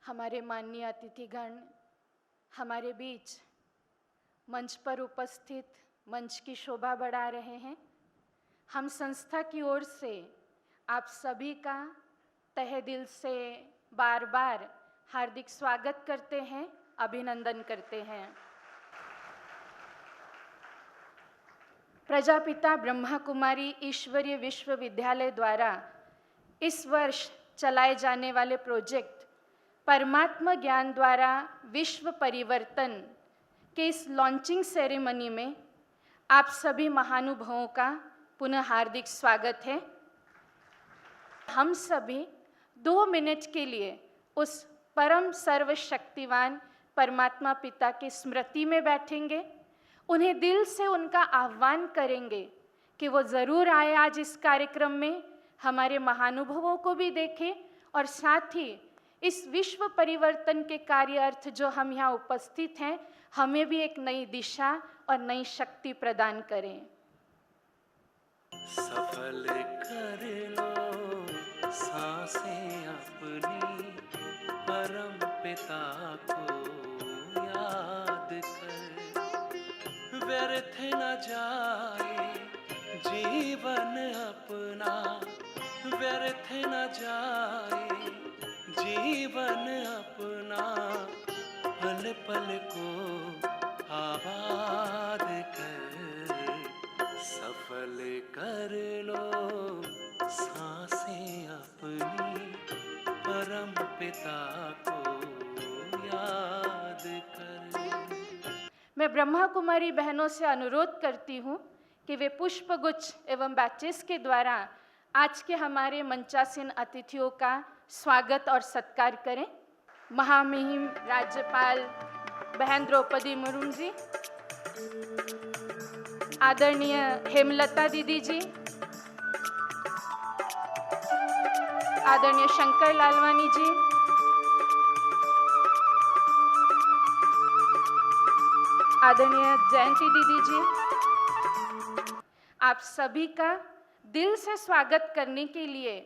हमारे माननीय अतिथिगण हमारे बीच मंच पर उपस्थित मंच की शोभा बढ़ा रहे हैं। हम संस्था की ओर से आप सभी का तहे दिल से बार बार हार्दिक स्वागत करते हैं, अभिनंदन करते हैं। प्रजापिता ब्रह्मा कुमारी ईश्वरीय विश्वविद्यालय द्वारा इस वर्ष चलाए जाने वाले प्रोजेक्ट परमात्मा ज्ञान द्वारा विश्व परिवर्तन के इस लॉन्चिंग सेरेमनी में आप सभी महानुभावों का पुनः हार्दिक स्वागत है। हम सभी 2 मिनट के लिए उस परम सर्वशक्तिवान परमात्मा पिता की स्मृति में बैठेंगे, उन्हें दिल से उनका आह्वान करेंगे कि वो ज़रूर आए आज इस कार्यक्रम में, हमारे महानुभावों को भी देखें और साथ ही इस विश्व परिवर्तन के कार्य अर्थ जो हम यहाँ उपस्थित हैं, हमें भी एक नई दिशा और नई शक्ति प्रदान करें। सफल कर लो सांसें अपनी, परम पिता को याद कर। व्यर्थ न जाए जीवन अपना, व्यर्थ न जाए जीवन अपना, पल पल को आबाद कर। सफल कर लो सांसें अपनी, परम पिता को याद कर। मैं ब्रह्मा कुमारी बहनों से अनुरोध करती हूँ कि वे पुष्पगुच्छ एवं बैचेस के द्वारा आज के हमारे मंचासीन अतिथियों का स्वागत और सत्कार करें। महामहिम राज्यपाल बहन द्रौपदी मुर्मू जी, आदरणीय हेमलता दीदी जी, आदरणीय शंकर लालवानी जी, आदरणीय जयंती दीदी जी, आप सभी का दिल से स्वागत करने के लिए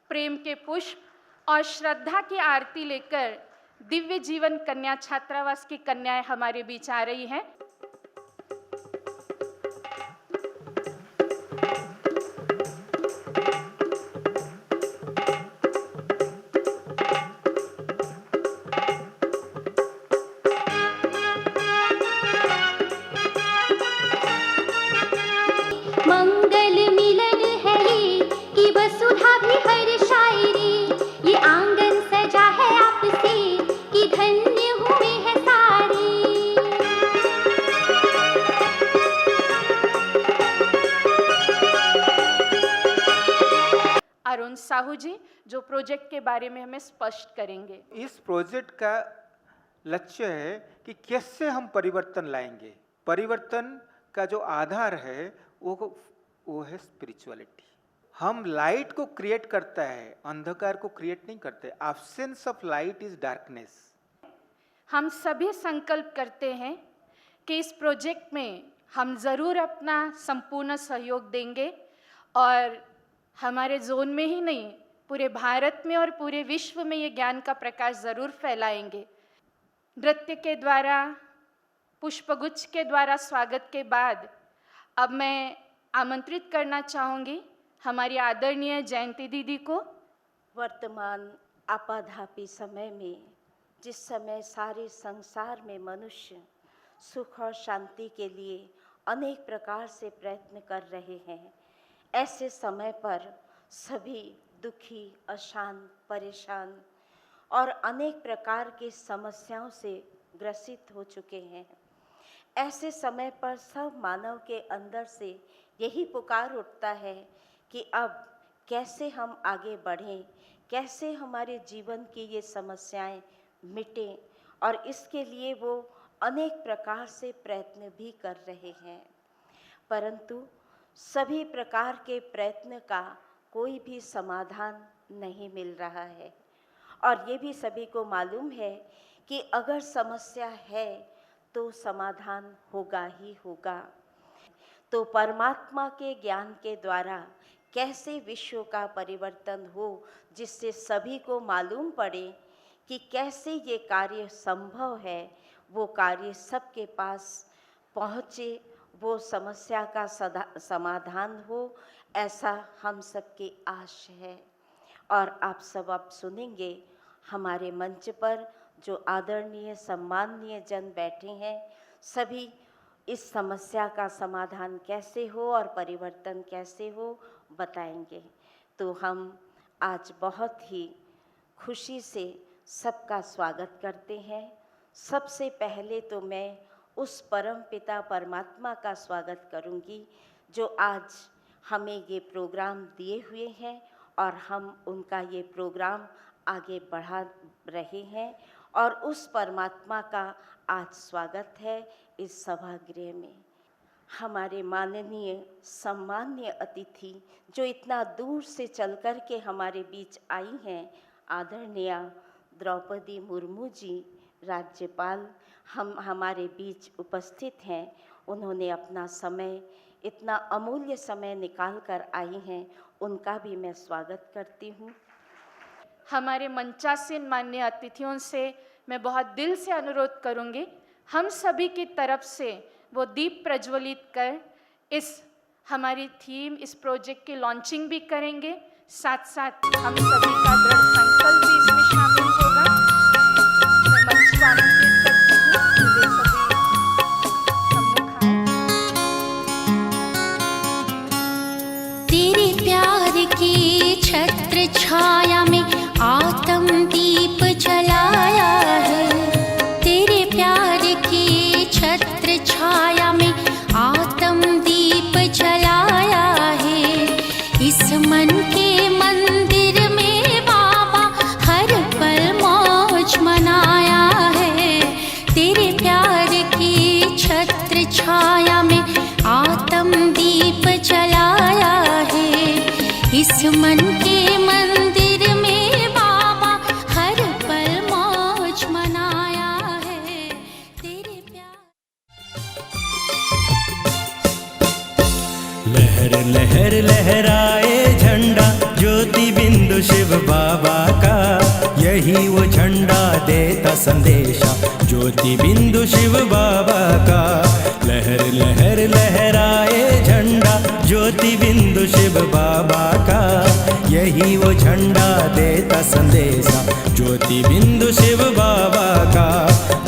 प्रेम के पुष्प और श्रद्धा की आरती लेकर दिव्य जीवन कन्या छात्रावास की कन्याएं हमारे बीच आ रही हैं। साहू जी जो प्रोजेक्ट के बारे में हमें स्पष्ट करेंगे। इस प्रोजेक्ट का लक्ष्य है कि कैसे हम परिवर्तन लाएंगे। परिवर्तन का जो आधार है वो है स्पिरिचुअलिटी। हम लाइट को क्रिएट करता है, अंधकार को क्रिएट नहीं करते। Absence of light is darkness. हम सभी संकल्प करते हैं कि इस प्रोजेक्ट में हम जरूर अपना संपूर्ण सहयोग देंगे और हमारे जोन में ही नहीं, पूरे भारत में और पूरे विश्व में ये ज्ञान का प्रकाश जरूर फैलाएंगे। नृत्य के द्वारा, पुष्पगुच्छ के द्वारा स्वागत के बाद अब मैं आमंत्रित करना चाहूँगी हमारी आदरणीय जयंती दीदी को। वर्तमान आपाधापी समय में, जिस समय सारे संसार में मनुष्य सुख और शांति के लिए अनेक प्रकार से प्रयत्न कर रहे हैं, ऐसे समय पर सभी दुखी, अशांत, परेशान और अनेक प्रकार की समस्याओं से ग्रसित हो चुके हैं। ऐसे समय पर सब मानव के अंदर से यही पुकार उठता है कि अब कैसे हम आगे बढ़ें, कैसे हमारे जीवन की ये समस्याएं मिटें, और इसके लिए वो अनेक प्रकार से प्रयत्न भी कर रहे हैं। परंतु सभी प्रकार के प्रयत्न का कोई भी समाधान नहीं मिल रहा है, और ये भी सभी को मालूम है कि अगर समस्या है तो समाधान होगा ही होगा। तो परमात्मा के ज्ञान के द्वारा कैसे विश्व का परिवर्तन हो, जिससे सभी को मालूम पड़े कि कैसे ये कार्य संभव है, वो कार्य सबके पास पहुँचे, वो समस्या का समाधान हो, ऐसा हम सबकी आश है। और आप सब अब सुनेंगे हमारे मंच पर जो आदरणीय सम्माननीय जन बैठे हैं, सभी इस समस्या का समाधान कैसे हो और परिवर्तन कैसे हो बताएंगे। तो हम आज बहुत ही खुशी से सबका स्वागत करते हैं। सबसे पहले तो मैं उस परम पिता परमात्मा का स्वागत करूंगी जो आज हमें ये प्रोग्राम दिए हुए हैं और हम उनका ये प्रोग्राम आगे बढ़ा रहे हैं, और उस परमात्मा का आज स्वागत है इस सभागृह में। हमारे माननीय सम्माननीय अतिथि जो इतना दूर से चल कर के हमारे बीच आई हैं, आदरणीय द्रौपदी मुर्मू जी राज्यपाल हमारे बीच उपस्थित हैं। उन्होंने अपना समय, इतना अमूल्य समय निकाल कर आई हैं, उनका भी मैं स्वागत करती हूँ। हमारे मंचासीन माननीय अतिथियों से मैं बहुत दिल से अनुरोध करूंगी, हम सभी की तरफ से वो दीप प्रज्वलित कर इस हमारी थीम, इस प्रोजेक्ट की लॉन्चिंग भी करेंगे। साथ साथ हम सभी का दृढ़ संकल्प भी इसमें शामिल होगा। मैं मंच को आमंत्रित करती हूँ कि वे सभी सम्मुख आएं। तेरे प्यार की छत्र छाया में आत्म दीप जलाया है, तेरे प्यार की छत्र छाया में आत्म दीप जलाया है। इस मन के मंदिर में बाबा हर पल मौज मनाया है, तेरे प्यार की छत्र छाया में आत्म दीप जलाया है। इस मन के मंदिर में बाबा हर पल मौज मनाया है, तेरे प्यार। लहर लहर लहराए झंडा ज्योति बिंदु शिव बाबा का, यही वो झंडा देता संदेशा ज्योति बिंदु शिव बाबा का। लहर लहर लहराए झंडा ज्योति बिंदु शिव बाबा का, यही वो झंडा देता संदेशा ज्योति बिंदु शिव बाबा का।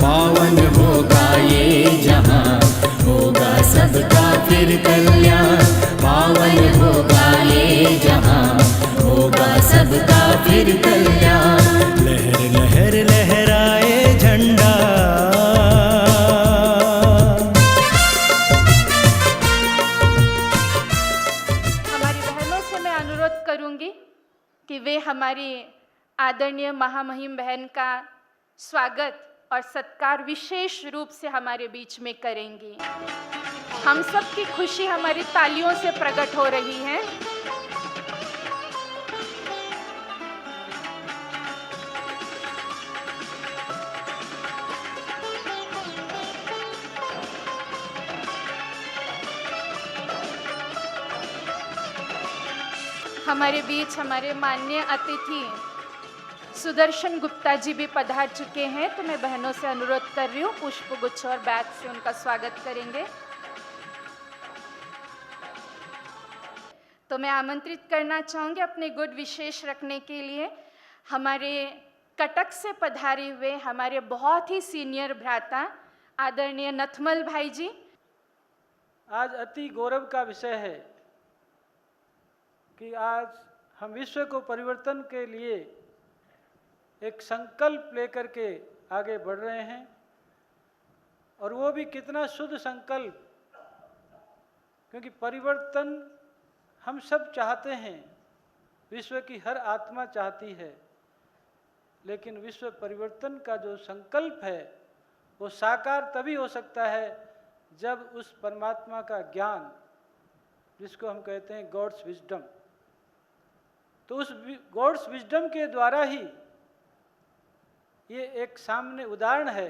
पावन होगा ये जहां, होगा सबका फिर कल्याण। पावन होगा ये जहां, होगा सबका फिर कल्याण। लहर लहर लहराए झंडा। हमारी बहनों से मैं अनुरोध करूंगी कि वे हमारी आदरणीय महामहिम बहन का स्वागत और सत्कार विशेष रूप से हमारे बीच में करेंगी। हम सब की खुशी हमारी तालियों से प्रकट हो रही है। हमारे बीच हमारे माननीय अतिथि सुदर्शन गुप्ता जी भी पधार चुके हैं, तो मैं बहनों से अनुरोध कर रही हूँ पुष्प गुच्छ और बैग से उनका स्वागत करेंगे। तो मैं आमंत्रित करना चाहूँगी अपने गुड विशेष रखने के लिए हमारे कटक से पधारे हुए हमारे बहुत ही सीनियर भ्राता आदरणीय नथमल भाई जी। आज अति गौरव का विषय है कि आज हम विश्व को परिवर्तन के लिए एक संकल्प लेकर के आगे बढ़ रहे हैं, और वो भी कितना शुद्ध संकल्प, क्योंकि परिवर्तन हम सब चाहते हैं, विश्व की हर आत्मा चाहती है, लेकिन विश्व परिवर्तन का जो संकल्प है वो साकार तभी हो सकता है जब उस परमात्मा का ज्ञान, जिसको हम कहते हैं गॉड्स विजडम, तो उस गॉड्स विजडम के द्वारा ही ये एक सामने उदाहरण है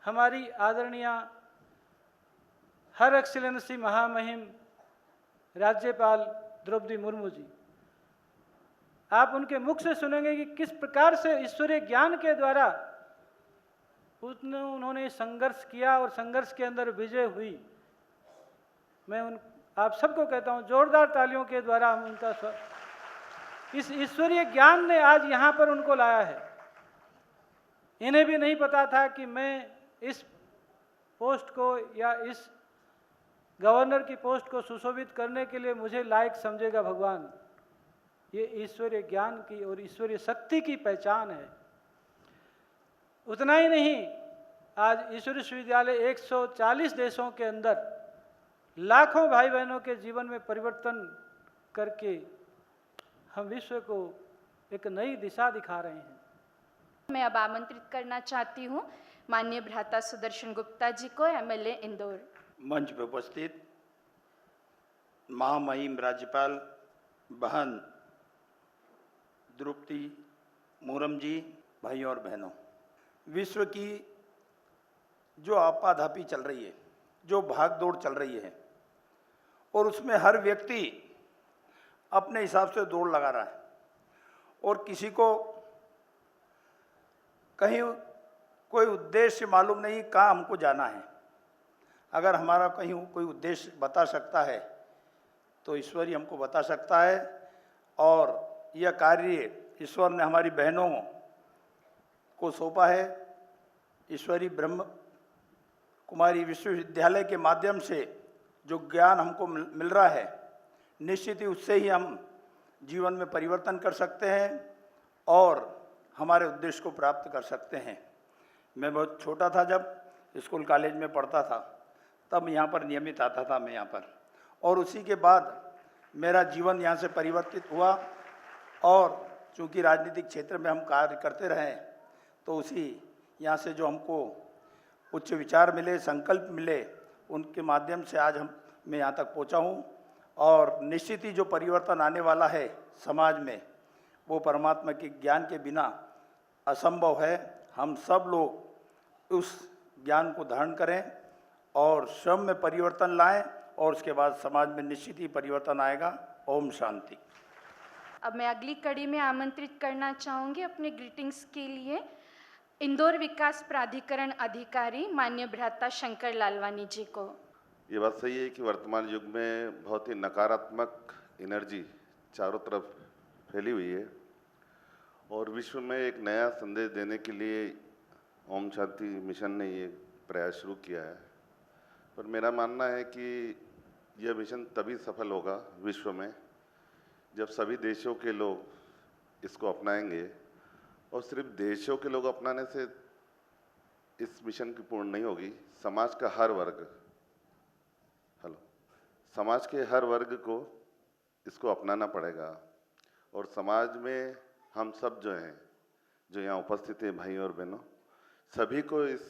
हमारी आदरणीय हर एक्सीलेंसी महामहिम राज्यपाल द्रौपदी मुर्मू जी। आप उनके मुख से सुनेंगे कि किस प्रकार से ईश्वरीय ज्ञान के द्वारा उन्होंने संघर्ष किया और संघर्ष के अंदर विजय हुई। मैं आप सबको कहता हूँ, जोरदार तालियों के द्वारा हम उनका इस ईश्वरीय ज्ञान ने आज यहाँ पर उनको लाया है। इन्हें भी नहीं पता था कि मैं इस पोस्ट को या इस गवर्नर की पोस्ट को सुशोभित करने के लिए मुझे लायक समझेगा भगवान। ये ईश्वरीय ज्ञान की और ईश्वरीय शक्ति की पहचान है। उतना ही नहीं, आज ईश्वर विश्वविद्यालय 140 देशों के अंदर लाखों भाई बहनों के जीवन में परिवर्तन करके हम विश्व को एक नई दिशा दिखा रहे हैं। मैं अब आमंत्रित करना चाहती हूँ माननीय भ्राता सुदर्शन गुप्ता जी को, एमएलए इंदौर। मंच पर उपस्थित महामहिम राज्यपाल बहन द्रौपदी मुर्मू जी, भाइयों और बहनों, विश्व की जो आपाधापी चल रही है, जो भाग दौड़ चल रही है, और उसमें हर व्यक्ति अपने हिसाब से दौड़ लगा रहा है और किसी को कहीं कोई उद्देश्य मालूम नहीं कहाँ हमको जाना है। अगर हमारा कहीं कोई उद्देश्य बता सकता है तो ईश्वर ही हमको बता सकता है। और यह कार्य ईश्वर ने हमारी बहनों को सौंपा है। ईश्वरी ब्रह्म कुमारी विश्वविद्यालय के माध्यम से जो ज्ञान हमको मिल रहा है, निश्चित ही उससे ही हम जीवन में परिवर्तन कर सकते हैं और हमारे उद्देश्य को प्राप्त कर सकते हैं। मैं बहुत छोटा था, जब स्कूल कॉलेज में पढ़ता था, तब यहाँ पर नियमित आता था मैं यहाँ पर, और उसी के बाद मेरा जीवन यहाँ से परिवर्तित हुआ। और चूँकि राजनीतिक क्षेत्र में हम कार्य करते रहे, तो उसी यहाँ से जो हमको उच्च विचार मिले, संकल्प मिले, उनके माध्यम से आज मैं यहाँ तक पहुँचा हूँ। और निश्चित ही जो परिवर्तन आने वाला है समाज में, वो परमात्मा के ज्ञान के बिना असंभव है। हम सब लोग उस ज्ञान को धारण करें और स्वयं में परिवर्तन लाएं, और उसके बाद समाज में निश्चित ही परिवर्तन आएगा। ओम शांति। अब मैं अगली कड़ी में आमंत्रित करना चाहूँगी अपने ग्रीटिंग्स के लिए इंदौर विकास प्राधिकरण अधिकारी माननीय भ्राता शंकर लालवानी जी को। ये बात सही है कि वर्तमान युग में बहुत ही नकारात्मक एनर्जी चारों तरफ फैली हुई है, और विश्व में एक नया संदेश देने के लिए ओम शांति मिशन ने ये प्रयास शुरू किया है। पर मेरा मानना है कि यह मिशन तभी सफल होगा विश्व में जब सभी देशों के लोग इसको अपनाएंगे। और सिर्फ देशों के लोग अपनाने से इस मिशन की पूर्ण नहीं होगी। समाज का हर वर्ग, समाज के हर वर्ग को इसको अपनाना पड़ेगा। और समाज में हम सब जो हैं, जो यहाँ उपस्थित हैं भाई और बहनों, सभी को इस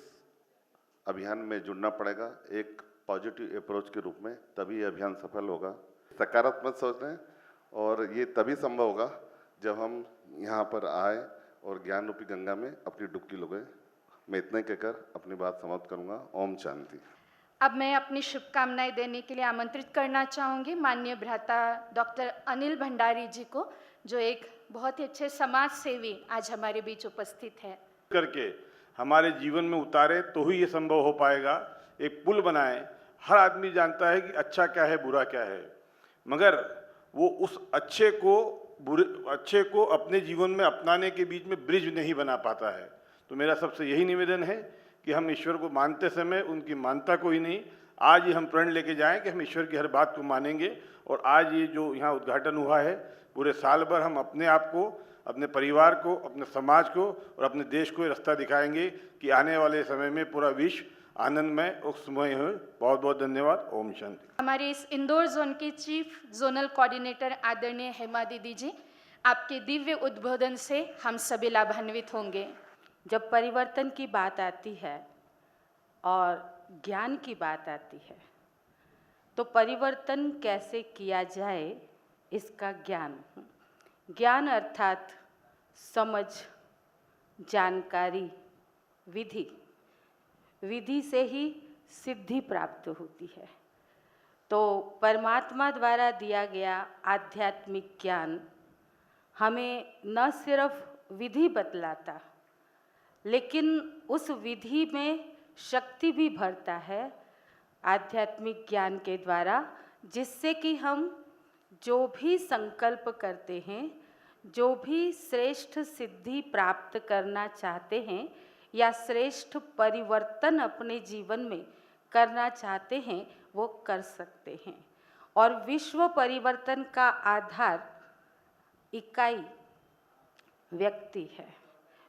अभियान में जुड़ना पड़ेगा एक पॉजिटिव अप्रोच के रूप में, तभी ये अभियान सफल होगा। सकारात्मक सोचें, और ये तभी संभव होगा जब हम यहाँ पर आए और ज्ञान रूपी गंगा में अपनी डुबकी लगाएं। मैं इतना ही कहकर अपनी बात समाप्त करूँगा। ओम शांति। अब मैं अपनी शुभकामनाएं देने के लिए आमंत्रित करना चाहूँगी माननीय भ्राता डॉक्टर अनिल भंडारी जी को, जो एक बहुत ही अच्छे समाज सेवी आज हमारे बीच उपस्थित है। करके हमारे जीवन में उतारे तो ही ये संभव हो पाएगा। एक पुल बनाए। हर आदमी जानता है कि अच्छा क्या है, बुरा क्या है, मगर वो उस अच्छे को अपने जीवन में अपनाने के बीच में ब्रिज नहीं बना पाता है। तो मेरा सबसे यही निवेदन है कि हम ईश्वर को मानते समय उनकी मानता को ही नहीं, आज ही हम प्रण लेके जाएं कि हम ईश्वर की हर बात को मानेंगे। और आज ये जो यहाँ उद्घाटन हुआ है, पूरे साल भर हम अपने आप को, अपने परिवार को, अपने समाज को और अपने देश को ये रास्ता दिखाएंगे कि आने वाले समय में पूरा विश्व आनंदमय और सुमय हो। बहुत बहुत धन्यवाद। ओम शांति। हमारे इस इंदौर जोन के चीफ जोनल कोऑर्डिनेटर आदरणीय हेमा दीदी जी, आपके दिव्य उद्बोधन से हम सभी लाभान्वित होंगे। जब परिवर्तन की बात आती है और ज्ञान की बात आती है, तो परिवर्तन कैसे किया जाए इसका ज्ञान अर्थात समझ, जानकारी, विधि से ही सिद्धि प्राप्त होती है। तो परमात्मा द्वारा दिया गया आध्यात्मिक ज्ञान हमें न सिर्फ विधि बतलाता, लेकिन उस विधि में शक्ति भी भरता है आध्यात्मिक ज्ञान के द्वारा, जिससे कि हम जो भी संकल्प करते हैं, जो भी श्रेष्ठ सिद्धि प्राप्त करना चाहते हैं या श्रेष्ठ परिवर्तन अपने जीवन में करना चाहते हैं, वो कर सकते हैं। और विश्व परिवर्तन का आधार, इकाई व्यक्ति है।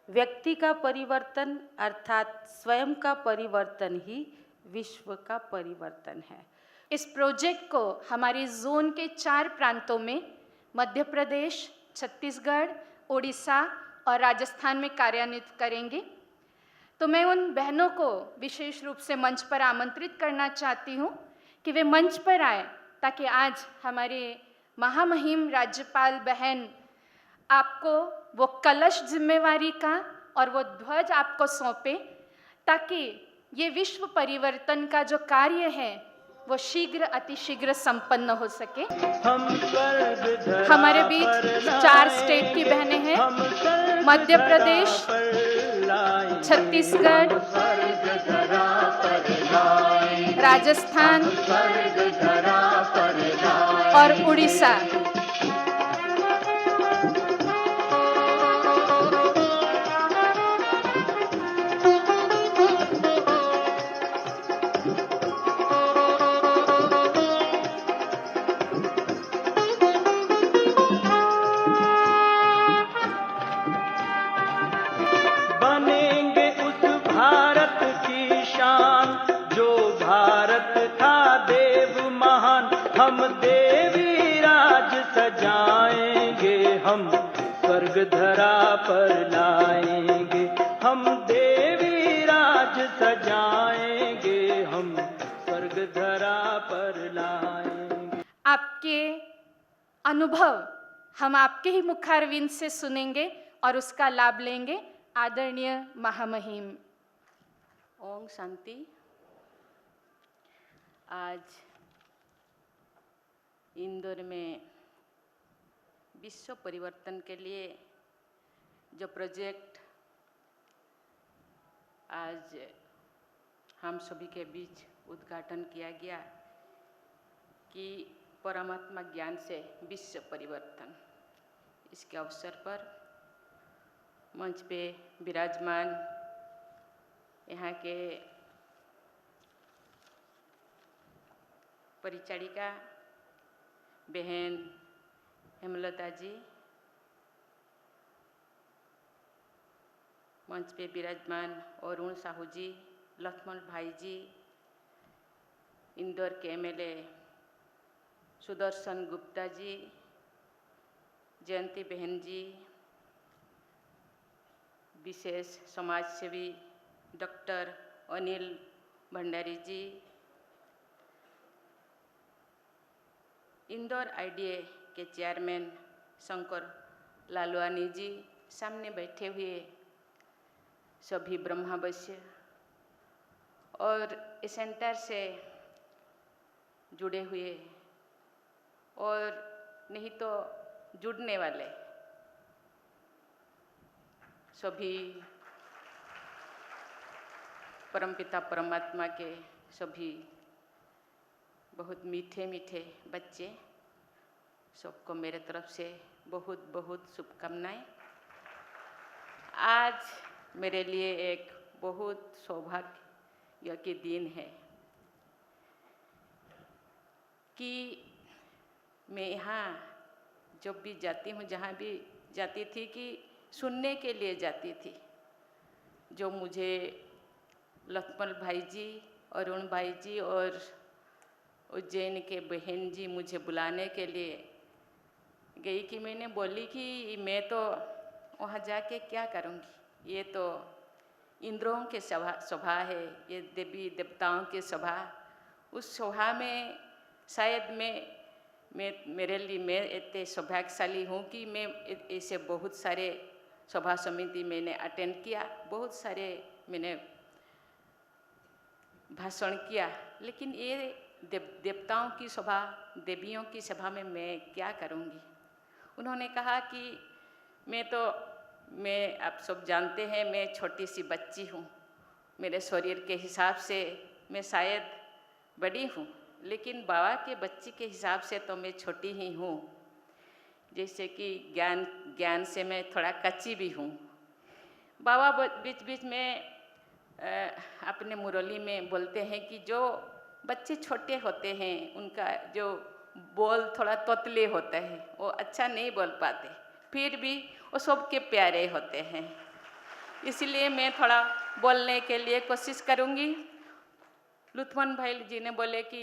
व्यक्ति का परिवर्तन अर्थात स्वयं का परिवर्तन ही विश्व का परिवर्तन है। इस प्रोजेक्ट को हमारे जोन के 4 प्रांतों में मध्य प्रदेश, छत्तीसगढ़, ओडिशा और राजस्थान में कार्यान्वित करेंगे। तो मैं उन बहनों को विशेष रूप से मंच पर आमंत्रित करना चाहती हूँ कि वे मंच पर आए, ताकि आज हमारे महामहिम राज्यपाल बहन आपको वो कलश जिम्मेवारी का और वो ध्वज आपको सौंपे, ताकि ये विश्व परिवर्तन का जो कार्य है वो शीघ्र अतिशीघ्र संपन्न हो सके। हमारे बीच 4 स्टेट की बहनें हैं, मध्य प्रदेश, छत्तीसगढ़, राजस्थान और उड़ीसा। बनेंगे उस भारत की शान जो भारत था देव महान। हम देवी राज सजाएंगे, हम स्वर्ग धरा पर लाएंगे। हम देवी राज सजाएंगे, हम स्वर्ग धरा पर लाएंगे। आपके अनुभव हम आपके ही मुखारविंद से सुनेंगे और उसका लाभ लेंगे। आदरणीय महामहिम। ओम शांति। आज इंदौर में विश्व परिवर्तन के लिए जो प्रोजेक्ट आज हम सभी के बीच उद्घाटन किया गया कि परमात्मा ज्ञान से विश्व परिवर्तन, इसके अवसर पर मंच पे विराजमान यहाँ के परिचारिका बहन हेमलता जी, मंच पे विराजमान अरुण साहू जी, लक्ष्मण भाई जी, इंदौर के एमएलए सुदर्शन गुप्ता जी, जयंती बहन जी, विशेष समाज सेवी डॉक्टर अनिल भंडारी जी, इंदौर आईडीए के चेयरमैन शंकर लालवानी जी, सामने बैठे हुए सभी ब्रह्मावश्य और इस सेंटर से जुड़े हुए और नहीं तो जुड़ने वाले सभी परमपिता परमात्मा के सभी बहुत मीठे मीठे बच्चे, सबको मेरे तरफ से बहुत बहुत शुभकामनाएं। आज मेरे लिए एक बहुत सौभाग्य के दिन है कि मैं यहाँ जब भी जाती हूँ, जहाँ भी जाती थी कि सुनने के लिए जाती थी। जो मुझे लक्ष्मण भाई जी, अरुण भाई जी और उज्जैन के बहन जी मुझे बुलाने के लिए गई कि मैंने बोली कि मैं तो वहाँ जाके क्या करूँगी, ये तो इंद्रों के सभा है, ये देवी देवताओं की सभा। उस सभा में शायद मेरे लिए मैं इतने सौभाग्यशाली हूँ कि मैं ऐसे बहुत सारे सभा समिति मैंने अटेंड किया, बहुत सारे मैंने भाषण किया, लेकिन ये देवताओं की सभा, देवियों की सभा में मैं क्या करूँगी। उन्होंने कहा कि मैं आप सब जानते हैं, मैं छोटी सी बच्ची हूँ। मेरे शरीर के हिसाब से मैं शायद बड़ी हूँ, लेकिन बाबा के बच्ची के हिसाब से तो मैं छोटी ही हूँ। जैसे कि ज्ञान से मैं थोड़ा कच्ची भी हूँ। बाबा बीच बीच में अपने मुरली में बोलते हैं कि जो बच्चे छोटे होते हैं उनका जो बोल थोड़ा तोतले होता है, वो अच्छा नहीं बोल पाते, फिर भी वो सबके प्यारे होते हैं। इसलिए मैं थोड़ा बोलने के लिए कोशिश करूँगी। लुत्फन भाई जी ने बोले कि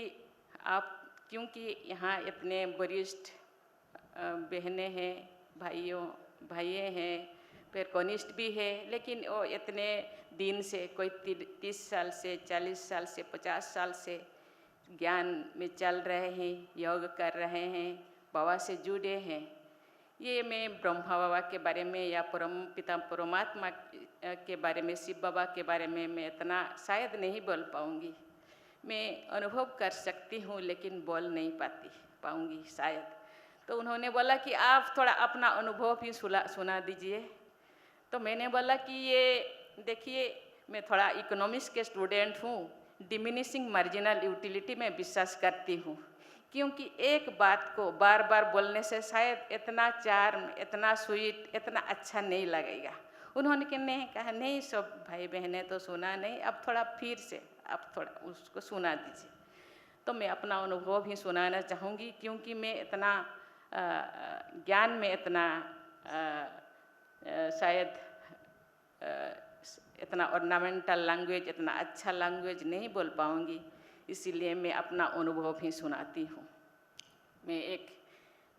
आप, क्योंकि यहाँ इतने वरिष्ठ बहनें हैं, भाई हैं, फिर कनिष्ठ भी है, लेकिन वो इतने दिन से, कोई 30 साल से, 40 साल से, 50 साल से ज्ञान में चल रहे हैं, योग कर रहे हैं, बाबा से जुड़े हैं। ये मैं ब्रह्मा बाबा के बारे में या परम पिता परमात्मा के बारे में, शिव बाबा के बारे में मैं इतना शायद नहीं बोल पाऊँगी। मैं अनुभव कर सकती हूँ लेकिन बोल नहीं पाऊँगी शायद। तो उन्होंने बोला कि आप थोड़ा अपना अनुभव ही सुना दीजिए। तो मैंने बोला कि ये देखिए, मैं थोड़ा इकोनॉमिक्स के स्टूडेंट हूँ, डिमिनिशिंग मार्जिनल यूटिलिटी में विश्वास करती हूँ, क्योंकि एक बात को बार बार बोलने से शायद इतना चार्म, इतना स्वीट, इतना अच्छा नहीं लगेगा। उन्होंने कहा नहीं, सब भाई बहनें तो सुना नहीं, अब थोड़ा फिर से आप थोड़ा उसको सुना दीजिए। तो मैं अपना अनुभव ही सुनाना चाहूँगी, क्योंकि मैं इतना ज्ञान में इतना शायद इतना ऑर्नामेंटल लैंग्वेज, इतना अच्छा लैंग्वेज नहीं बोल पाऊँगी, इसीलिए मैं अपना अनुभव ही सुनाती हूँ। मैं एक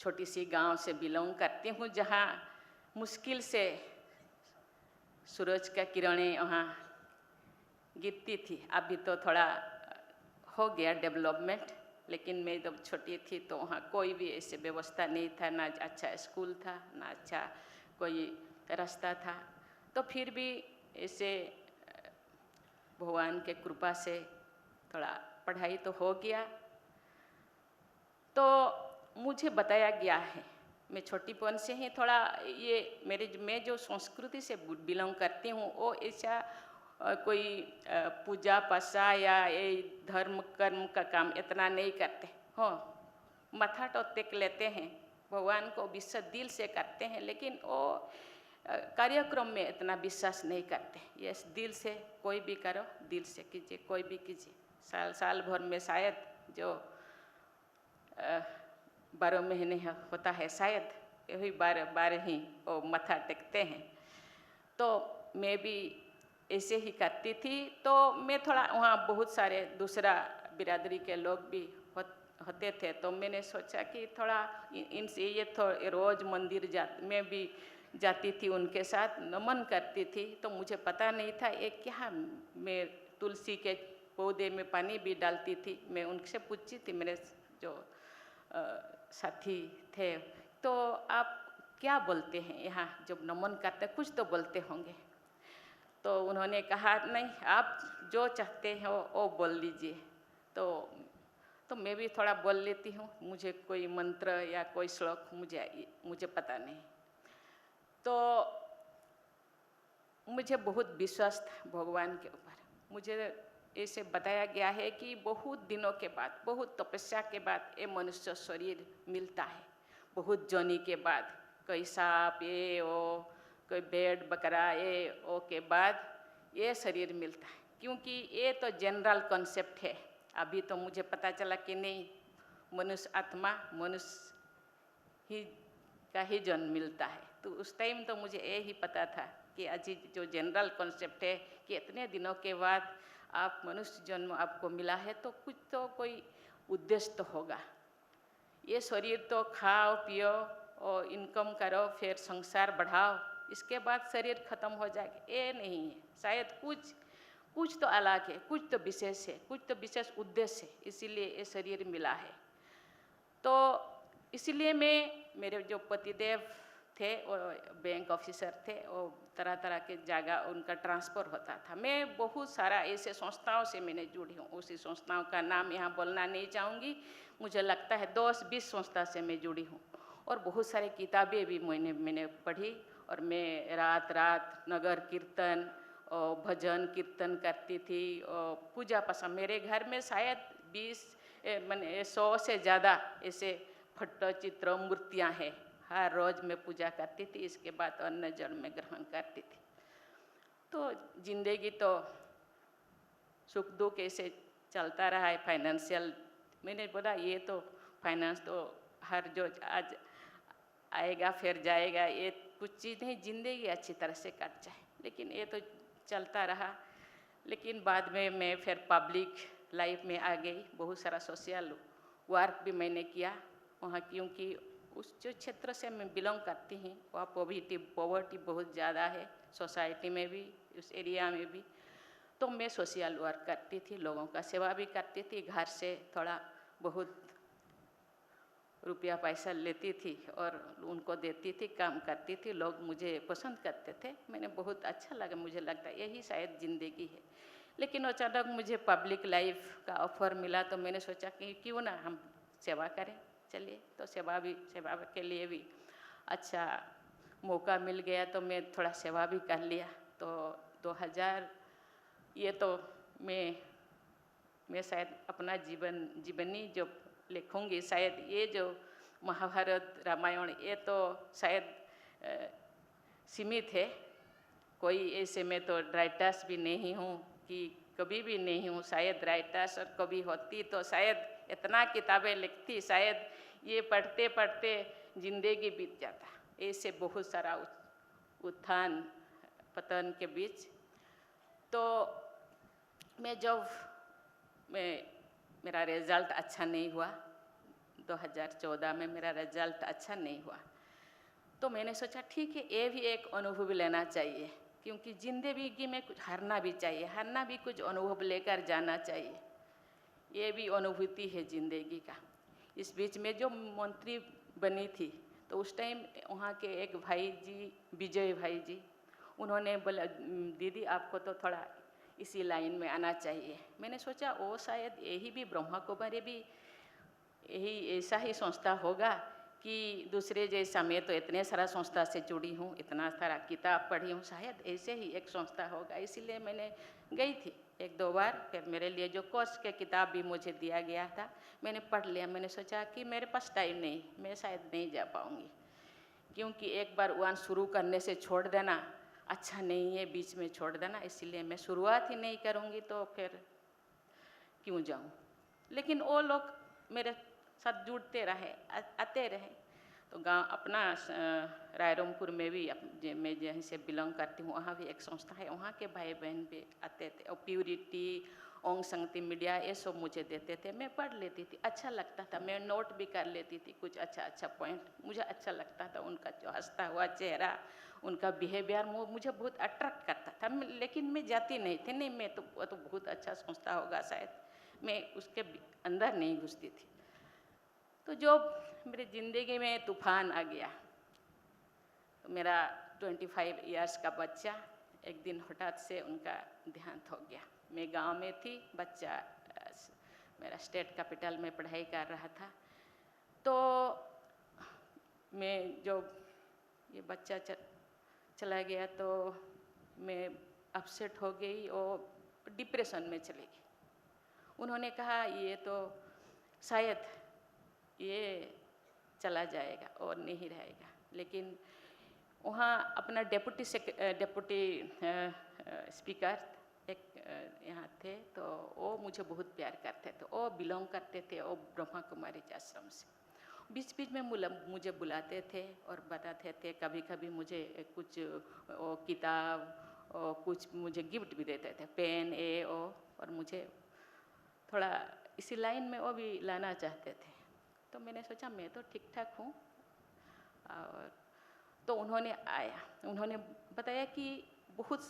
छोटी सी गांव से बिलोंग करती हूँ, जहाँ मुश्किल से सूरज का किरणें वहाँ गिरती थी। अभी तो थोड़ा हो गया डेवलपमेंट, लेकिन मैं जब छोटी थी तो वहाँ कोई भी ऐसे व्यवस्था नहीं था, ना अच्छा स्कूल था, ना अच्छा कोई रास्ता था। तो फिर भी ऐसे भगवान के कृपा से थोड़ा पढ़ाई तो हो गया। तो मुझे बताया गया है, मैं छोटीपन से ही थोड़ा ये मैं जो संस्कृति से बिलोंग करती हूँ, वो ऐसा कोई पूजा पासा या ये धर्म कर्म का काम इतना नहीं करते। हाँ, माथा तो टेक लेते हैं, भगवान को विश्वास दिल से करते हैं, लेकिन वो कार्यक्रम में इतना विश्वास नहीं करते। ये दिल से कोई भी करो, दिल से कीजिए, कोई भी कीजिए। साल भर में शायद जो 12 महीने होता है, शायद यही 12 ही वो माथा टेकते हैं। तो मैं भी ऐसे ही करती थी। तो मैं थोड़ा, वहाँ बहुत सारे दूसरा बिरादरी के लोग भी होते थे, तो मैंने सोचा कि थोड़ा इनसे ये रोज़ मंदिर मैं भी जाती थी, उनके साथ नमन करती थी। तो मुझे पता नहीं था ये क्या, मैं तुलसी के पौधे में पानी भी डालती थी। मैं उनसे पूछती थी, मेरे जो साथी थे, तो आप क्या बोलते हैं यहाँ जब नमन करते, कुछ तो बोलते होंगे। तो उन्होंने कहा नहीं, आप जो चाहते हो वो बोल लीजिए। तो मैं भी थोड़ा बोल लेती हूँ। मुझे कोई मंत्र या कोई श्लोक मुझे पता नहीं। तो मुझे बहुत विश्वास था भगवान के ऊपर। मुझे ऐसे बताया गया है कि बहुत दिनों के बाद, बहुत तपस्या के बाद ये मनुष्य शरीर मिलता है। बहुत जोनी के बाद, कोई सांप ये वो, कोई भेड़ बकरा ये वो के बाद ये शरीर मिलता है। क्योंकि ये तो जनरल कॉन्सेप्ट है। अभी तो मुझे पता चला कि नहीं, मनुष्य आत्मा मनुष्य ही का ही जन्म मिलता है। तो उस टाइम तो मुझे ये ही पता था कि आज जो जनरल कॉन्सेप्ट है कि इतने दिनों के बाद आप मनुष्य जन्म आपको मिला है, तो कुछ तो कोई उद्देश्य तो होगा। ये शरीर तो खाओ पियो और इनकम करो, फिर संसार बढ़ाओ, इसके बाद शरीर खत्म हो जाएगा, ये नहीं है। शायद कुछ तो अलग है, कुछ तो विशेष है, कुछ तो विशेष उद्देश्य है, इसीलिए ये शरीर मिला है। तो इसीलिए मेरे जो पतिदेव थे वो बैंक ऑफिसर थे, वो तरह तरह के जगह उनका ट्रांसफ़र होता था। मैं बहुत सारा ऐसे संस्थाओं से मैंने जुड़ी हूँ। उसी संस्थाओं का नाम यहाँ बोलना नहीं चाहूँगी। मुझे लगता है 10-20 संस्था से मैं जुड़ी हूँ, और बहुत सारी किताबें भी मैंने पढ़ी, और मैं रात रात नगर कीर्तन और भजन कीर्तन करती थी और पूजा पसंद। मेरे घर में शायद 100 से ज़्यादा ऐसे फोटो चित्र मूर्तियाँ हैं। हर रोज़ मैं पूजा करती थी, इसके बाद अन्न जल में ग्रहण करती थी। तो जिंदगी तो सुख दुख ऐसे चलता रहा है। फाइनेंशियल, मैंने बोला ये तो फाइनेंस तो हर जो आज आएगा फिर जाएगा, ये कुछ चीज़ नहीं, जिंदगी अच्छी तरह से कट जाए, लेकिन ये तो चलता रहा। लेकिन बाद में मैं फिर पब्लिक लाइफ में आ गई। बहुत सारा सोशल वर्क भी मैंने किया वहाँ, क्योंकि उस जो क्षेत्र से मैं बिलोंग करती हूँ वहाँ पॉवर्टी बहुत ज़्यादा है, सोसाइटी में भी, उस एरिया में भी। तो मैं सोशल वर्क करती थी, लोगों का सेवा भी करती थी, घर से थोड़ा बहुत रुपया पैसा लेती थी और उनको देती थी, काम करती थी। लोग मुझे पसंद करते थे, मैंने बहुत अच्छा लगा, मुझे लगता है यही शायद ज़िंदगी है। लेकिन अचानक मुझे पब्लिक लाइफ का ऑफ़र मिला, तो मैंने सोचा कि क्यों ना हम सेवा करें, चलिए। तो सेवा के लिए भी अच्छा मौका मिल गया, तो मैं थोड़ा सेवा भी कर लिया। तो 2000 ये तो मैं शायद अपना जीवनी जो लिखूंगी, शायद ये जो महाभारत रामायण ये तो शायद सीमित है। कोई ऐसे में तो राइटर्स भी नहीं हूँ कि कभी भी नहीं हूँ। शायद राइटर्स और कभी होती तो शायद इतना किताबें लिखती, शायद ये पढ़ते पढ़ते जिंदगी बीत जाता। ऐसे बहुत सारा उत्थान पतन के बीच तो मेरा रिज़ल्ट अच्छा नहीं हुआ। 2014 में मेरा रिज़ल्ट अच्छा नहीं हुआ, तो मैंने सोचा ठीक है, ये भी एक अनुभव लेना चाहिए, क्योंकि ज़िंदगी में कुछ हारना भी चाहिए, हारना भी कुछ अनुभव लेकर जाना चाहिए। ये भी अनुभूति है ज़िंदगी का। इस बीच में जो मंत्री बनी थी, तो उस टाइम वहाँ के एक भाई जी, विजय भाई जी, उन्होंने बोला दीदी आपको तो थोड़ा इसी लाइन में आना चाहिए। मैंने सोचा वो शायद यही भी ब्रह्मा कुमारी भी यही ऐसा ही संस्था होगा कि दूसरे जैसा। मैं तो इतने सारा संस्था से जुड़ी हूँ, इतना सारा किताब पढ़ी हूँ, शायद ऐसे ही एक संस्था होगा। इसीलिए मैंने गई थी 1-2 बार। फिर मेरे लिए जो कोर्स के किताब भी मुझे दिया गया था, मैंने पढ़ लिया। मैंने सोचा कि मेरे पास टाइम नहीं, मैं शायद नहीं जा पाऊँगी, क्योंकि एक बार वन शुरू करने से छोड़ देना अच्छा नहीं है, बीच में छोड़ देना। इसलिए मैं शुरुआत ही नहीं करूँगी, तो फिर क्यों जाऊँ। लेकिन वो लोग मेरे साथ जुड़ते रहे, आते रहे। तो गांव अपना रायरंगपुर में भी मैं जहीं से बिलोंग करती हूँ, वहाँ भी एक संस्था है, वहाँ के भाई बहन भी आते थे। और प्यूरिटी, ओंग संगति मीडिया, ये सब मुझे देते थे, मैं पढ़ लेती थी, अच्छा लगता था। मैं नोट भी कर लेती थी कुछ अच्छा पॉइंट, मुझे अच्छा लगता था। उनका जो हंसता हुआ चेहरा, उनका बिहेवियर मुझे बहुत अट्रैक्ट करता था। लेकिन मैं जाती नहीं थी, नहीं मैं तो वो तो बहुत अच्छा संस्था होगा शायद, मैं उसके अंदर नहीं घुसती थी। तो जो मेरी ज़िंदगी में तूफान आ गया, तो मेरा 25 इयर्स का बच्चा एक दिन हठात से उनका देहांत हो गया। मैं गांव में थी, बच्चा मेरा स्टेट कैपिटल में पढ़ाई कर रहा था। तो मैं जो ये बच्चा चला गया, तो मैं अपसेट हो गई और डिप्रेशन में चली गई। उन्होंने कहा ये तो शायद ये चला जाएगा और नहीं रहेगा। लेकिन वहाँ अपना डेप्यूटी स्पीकर एक यहाँ थे, तो वो मुझे बहुत प्यार करते थे। वो बिलोंग करते थे वो ब्रह्मा कुमारी आश्रम से। बीच बीच में मुझे बुलाते थे और बताते थे, कभी कभी मुझे कुछ किताब और कुछ मुझे गिफ्ट भी देते थे, पेन और मुझे थोड़ा इसी लाइन में वो भी लाना चाहते थे। तो मैंने सोचा मैं तो ठीक ठाक हूँ। और तो उन्होंने उन्होंने बताया कि बहुत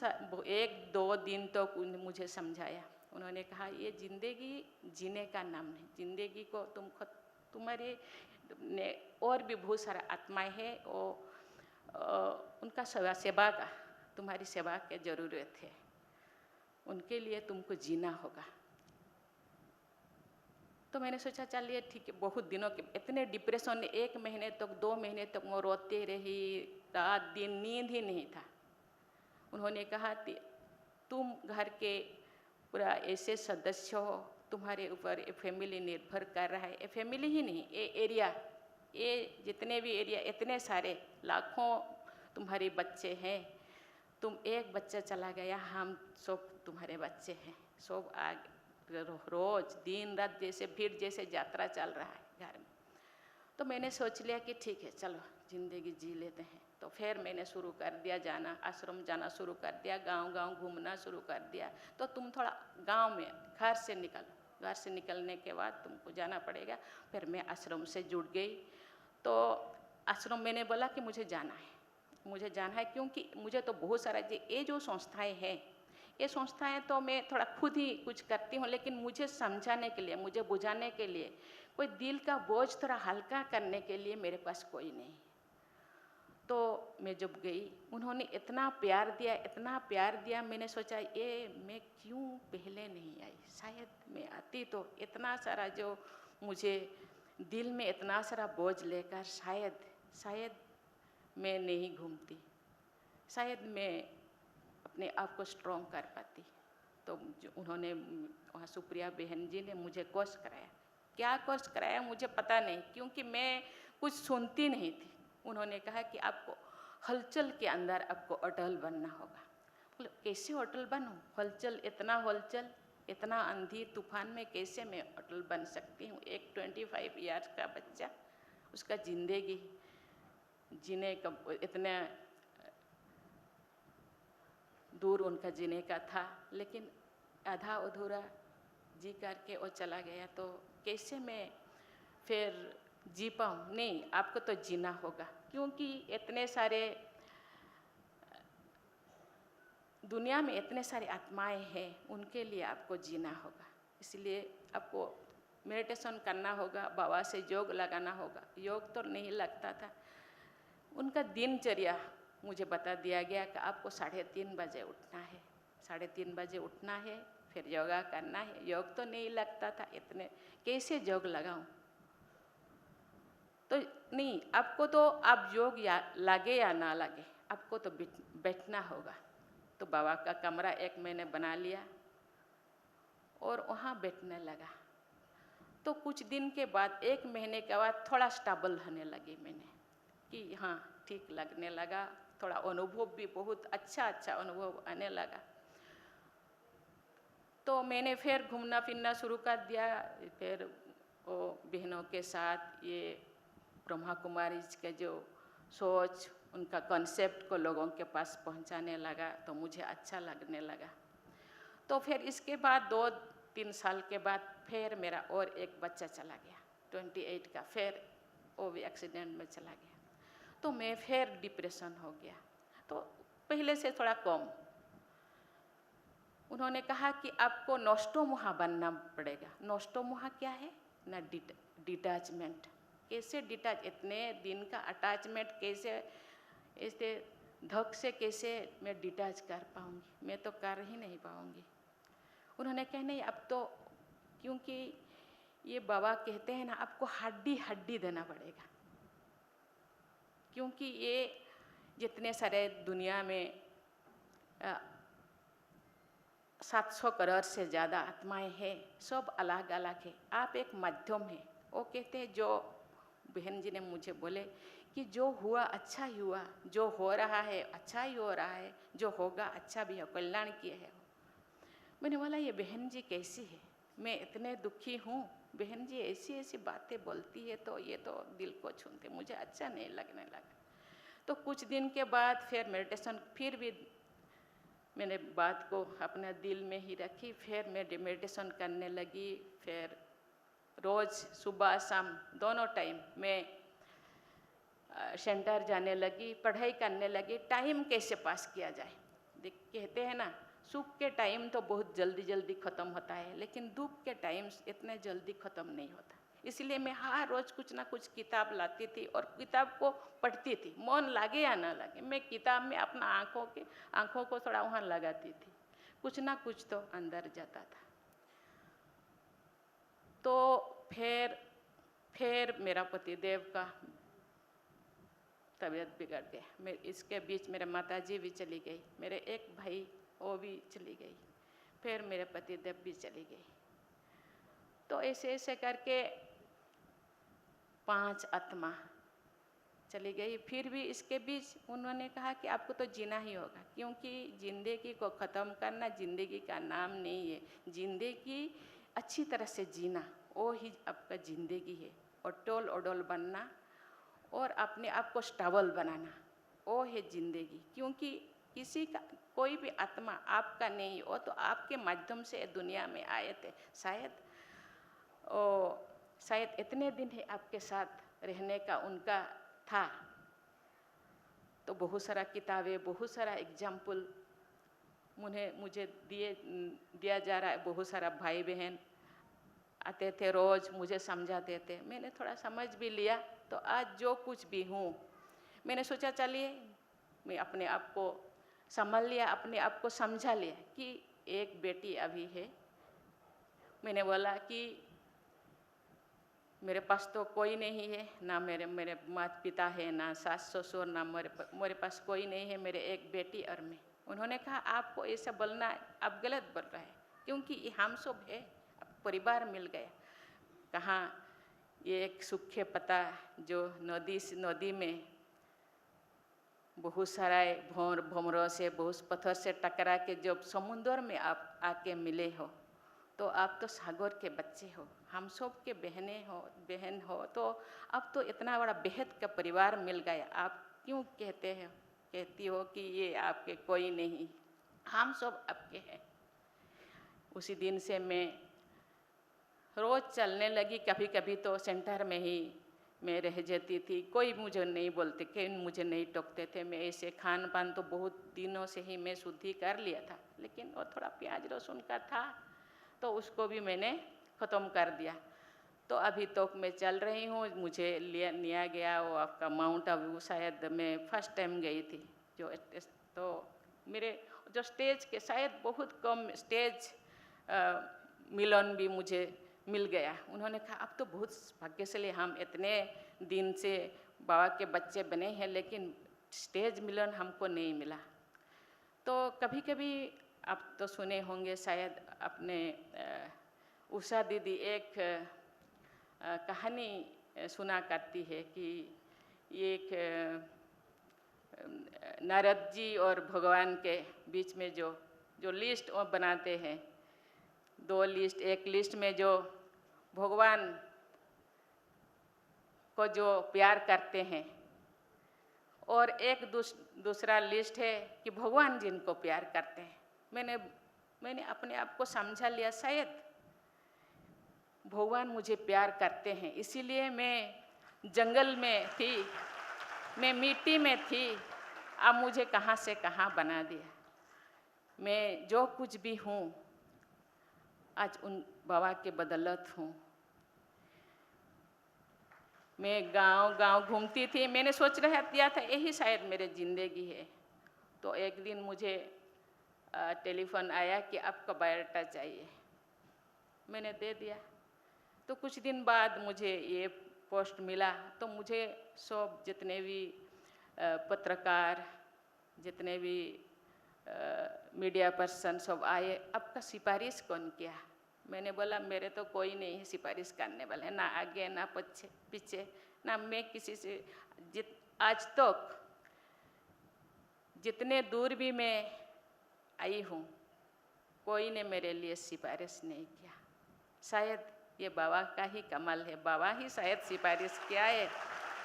1-2 दिन तो मुझे समझाया। उन्होंने कहा ये ज़िंदगी जीने का नाम नहीं, ज़िंदगी को तुम्हारे और भी बहुत सारा आत्माएं हैं, और उनका सेवा का, तुम्हारी सेवा की ज़रूरत है, उनके लिए तुमको जीना होगा। तो मैंने सोचा चलिए ठीक है। बहुत दिनों के इतने डिप्रेशन, 1 महीने तक 2 महीने तक मैं रोते रही, रात दिन नींद ही नहीं था। उन्होंने कहा तुम घर के पूरा ऐसे सदस्य हो, तुम्हारे ऊपर ये फैमिली निर्भर कर रहा है। ये फैमिली ही नहीं, ये एरिया, ये जितने भी एरिया, इतने सारे लाखों तुम्हारे बच्चे हैं। तुम एक बच्चा चला गया, हम सब तुम्हारे बच्चे हैं। सब आगे रोज दिन रात जैसे भीड़ जैसे यात्रा चल रहा है घर में। तो मैंने सोच लिया कि ठीक है, चलो ज़िंदगी जी लेते हैं। तो फिर मैंने शुरू कर दिया जाना, आश्रम जाना शुरू कर दिया, गांव-गांव घूमना शुरू कर दिया। तो तुम थोड़ा गांव में घर से निकलो, घर से निकलने के बाद तुमको जाना पड़ेगा। फिर मैं आश्रम से जुड़ गई। तो आश्रम मैंने बोला कि मुझे जाना है, मुझे जाना है, क्योंकि मुझे तो बहुत सारा ये जो संस्थाएं हैं, ये संस्थाएं तो मैं थोड़ा खुद ही कुछ करती हूँ, लेकिन मुझे समझाने के लिए, मुझे बुझाने के लिए, कोई दिल का बोझ थोड़ा हल्का करने के लिए मेरे पास कोई नहीं। तो मैं जब गई, उन्होंने इतना प्यार दिया, इतना प्यार दिया। मैंने सोचा ये मैं क्यों पहले नहीं आई, शायद मैं आती तो इतना सारा जो मुझे दिल में इतना सारा बोझ लेकर शायद मैं नहीं घूमती, शायद मैं अपने आप को स्ट्रॉन्ग कर पाती। तो जो उन्होंने वहाँ सुप्रिया बहन जी ने मुझे कोर्स कराया। क्या कोर्स कराया मुझे पता नहीं, क्योंकि मैं कुछ सुनती नहीं थी। उन्होंने कहा कि आपको हलचल के अंदर आपको अटल बनना होगा। बोले कैसे अटल बनूं? हलचल, इतना आंधी तूफान में कैसे मैं अटल बन सकती हूँ? एक 25 ईयर्स का बच्चा, उसका जिंदगी जीने का इतना दूर उनका जीने का था, लेकिन आधा अधूरा जी करके वो चला गया। तो कैसे मैं फिर जी पाऊँ? नहीं, आपको तो जीना होगा, क्योंकि इतने सारे दुनिया में इतने सारे आत्माएं हैं, उनके लिए आपको जीना होगा। इसलिए आपको मेडिटेशन करना होगा, बाबा से योग लगाना होगा। योग तो नहीं लगता था। उनका दिनचर्या मुझे बता दिया गया कि आपको 3:30 बजे उठना है, 3:30 बजे उठना है, फिर योगा करना है। योग तो नहीं लगता था, इतने कैसे योग लगाऊं? तो नहीं, आपको तो आप योग लगे या ना लगे, आपको तो बैठना होगा। तो बाबा का कमरा एक मैंने बना लिया और वहाँ बैठने लगा। तो कुछ दिन के बाद, 1 महीने के बाद थोड़ा स्टेबल होने लगी मैंने, कि हाँ ठीक लगने लगा। थोड़ा अनुभव भी बहुत अच्छा अनुभव आने लगा। तो मैंने फिर घूमना फिरना शुरू कर दिया। फिर वो बहनों के साथ ये ब्रह्मा कुमारी के जो सोच, उनका कॉन्सेप्ट को लोगों के पास पहुंचाने लगा, तो मुझे अच्छा लगने लगा। तो फिर इसके बाद 2-3 साल के बाद फिर मेरा और एक बच्चा चला गया, 28 का, फिर वो भी एक्सीडेंट में चला गया। तो मैं फिर डिप्रेशन हो गया, तो पहले से थोड़ा कम। उन्होंने कहा कि आपको नोस्टोमोहा बनना पड़ेगा। नोस्टोमोहा क्या है ना? डिटैचमेंट। कैसे डिटैच, इतने दिन का अटैचमेंट कैसे, ऐसे धक से कैसे मैं डिटैच कर पाऊँगी? मैं तो कर ही नहीं पाऊँगी। उन्होंने कहा नहीं, अब तो, क्योंकि ये बाबा कहते हैं ना, आपको हड्डी देना पड़ेगा, क्योंकि ये जितने सारे दुनिया में 700 करोड़ से ज़्यादा आत्माएं हैं, सब अलग अलग है। आप एक माध्यम है। वो कहते हैं, जो बहन जी ने मुझे बोले कि जो हुआ अच्छा ही हुआ, जो हो रहा है अच्छा ही हो रहा है, जो होगा अच्छा भी हो, कल्याण किए है। मैंने बोला ये बहन जी कैसी है, मैं इतने दुखी हूँ, बहन जी ऐसी ऐसी बातें बोलती है, तो ये तो दिल को छूते, मुझे अच्छा नहीं लगने लगा। तो कुछ दिन के बाद फिर मेडिटेशन, फिर भी मैंने बात को अपने दिल में ही रखी। फिर मैं मेडिटेशन करने लगी। फिर रोज़ सुबह शाम दोनों टाइम मैं सेंटर जाने लगी, पढ़ाई करने लगी। टाइम कैसे पास किया जाए, कहते हैं ना, सुख के टाइम तो बहुत जल्दी जल्दी ख़त्म होता है, लेकिन दुख के टाइम इतने जल्दी ख़त्म नहीं होता। इसलिए मैं हर रोज़ कुछ ना कुछ किताब लाती थी और किताब को पढ़ती थी, मन लगे या ना लगे। मैं किताब में अपना आँखों को थोड़ा वहाँ लगाती थी, कुछ ना कुछ तो अंदर जाता था। तो फिर मेरा पतिदेव का तबीयत बिगड़ गया। मैं इसके बीच मेरे माताजी भी चली गई, मेरे एक भाई वो भी चली गई, फिर मेरे पति देव भी चली गई। तो ऐसे ऐसे करके 5 आत्मा चली गई। फिर भी इसके बीच उन्होंने कहा कि आपको तो जीना ही होगा, क्योंकि ज़िंदगी को ख़त्म करना ज़िंदगी का नाम नहीं है। ज़िंदगी अच्छी तरह से जीना वो ही आपका ज़िंदगी है। और टोल ओडोल बनना और अपने आप को स्टेबल बनाना वो है ज़िंदगी। क्योंकि किसी का कोई भी आत्मा आपका नहीं हो तो आपके माध्यम से दुनिया में आए थे। शायद इतने दिन ही आपके साथ रहने का उनका था। तो बहुत सारा किताबें, बहुत सारा एग्जाम्पल मुझे दिया जा रहा है। बहुत सारा भाई बहन आते थे, रोज़ मुझे समझाते थे। मैंने थोड़ा समझ भी लिया। तो आज जो कुछ भी हूँ, मैंने सोचा चलिए मैं अपने आप को संभाल लिया, अपने आप को समझा लिया कि एक बेटी अभी है। मैंने बोला कि मेरे पास तो कोई नहीं है, ना मेरे माता पिता है, ना सास ससुर, ना मेरे पास कोई नहीं है, मेरे एक बेटी और मैं। उन्होंने कहा आपको ऐसा बोलना आप गलत बोल रहे हैं, क्योंकि हम सब है, परिवार मिल गया। कहाँ ये एक सूखे पत्ता जो नदी में बहुत सारा भंवरों से, बहुत पत्थर से टकरा के जब समुद्र में आप आके मिले हो, तो आप तो सागर के बच्चे हो, हम सब के बहन हो। तो अब तो इतना बड़ा बेहद का परिवार मिल गया। आप क्यों कहती हो कि ये आपके कोई नहीं, हम सब आपके हैं। उसी दिन से मैं रोज़ चलने लगी। कभी कभी तो सेंटर में ही मैं रह जाती थी। कोई मुझे नहीं बोलते, कि मुझे नहीं टोकते थे। मैं ऐसे खान पान तो बहुत दिनों से ही मैं शुद्धि कर लिया था, लेकिन वो थोड़ा प्याज लहसुन का था तो उसको भी मैंने ख़त्म कर दिया। तो अभी तो मैं चल रही हूँ। मुझे लिया गया वो आपका माउंट आबू, शायद मैं फर्स्ट टाइम गई थी। तो मेरे जो स्टेज के शायद बहुत कम स्टेज मिलन भी मुझे मिल गया। उन्होंने कहा अब तो बहुत भाग्यशाली, हम इतने दिन से बाबा के बच्चे बने हैं, लेकिन स्टेज मिलन हमको नहीं मिला। तो कभी कभी आप तो सुने होंगे शायद अपने उषा दीदी एक कहानी सुना करती है कि एक नारद जी और भगवान के बीच में जो लिस्ट वो बनाते हैं, 2 लिस्ट। एक लिस्ट में जो भगवान को जो प्यार करते हैं, और एक दूसरा लिस्ट है कि भगवान जिनको प्यार करते हैं। मैंने अपने आप को समझा लिया, शायद भगवान मुझे प्यार करते हैं, इसीलिए मैं जंगल में थी, मैं मिट्टी में थी, अब मुझे कहाँ से कहाँ बना दिया। मैं जो कुछ भी हूँ आज उन बाबा के बदौलत हूँ। मैं गांव घूमती थी, मैंने सोच दिया था यही शायद मेरी ज़िंदगी है। तो एक दिन मुझे टेलीफोन आया कि आपका बायोडाटा चाहिए, मैंने दे दिया। तो कुछ दिन बाद मुझे ये पोस्ट मिला। तो मुझे सब जितने भी पत्रकार, जितने भी मीडिया पर्सन सब आए, आपका सिफारिश कौन किया? मैंने बोला मेरे तो कोई नहीं है सिफारिश करने वाले, ना आगे ना पीछे, ना मैं किसी से आज तक जितने दूर भी मैं आई हूँ, कोई ने मेरे लिए सिफारिश नहीं किया। शायद ये बाबा का ही कमाल है, बाबा ही शायद सिफारिश किया है,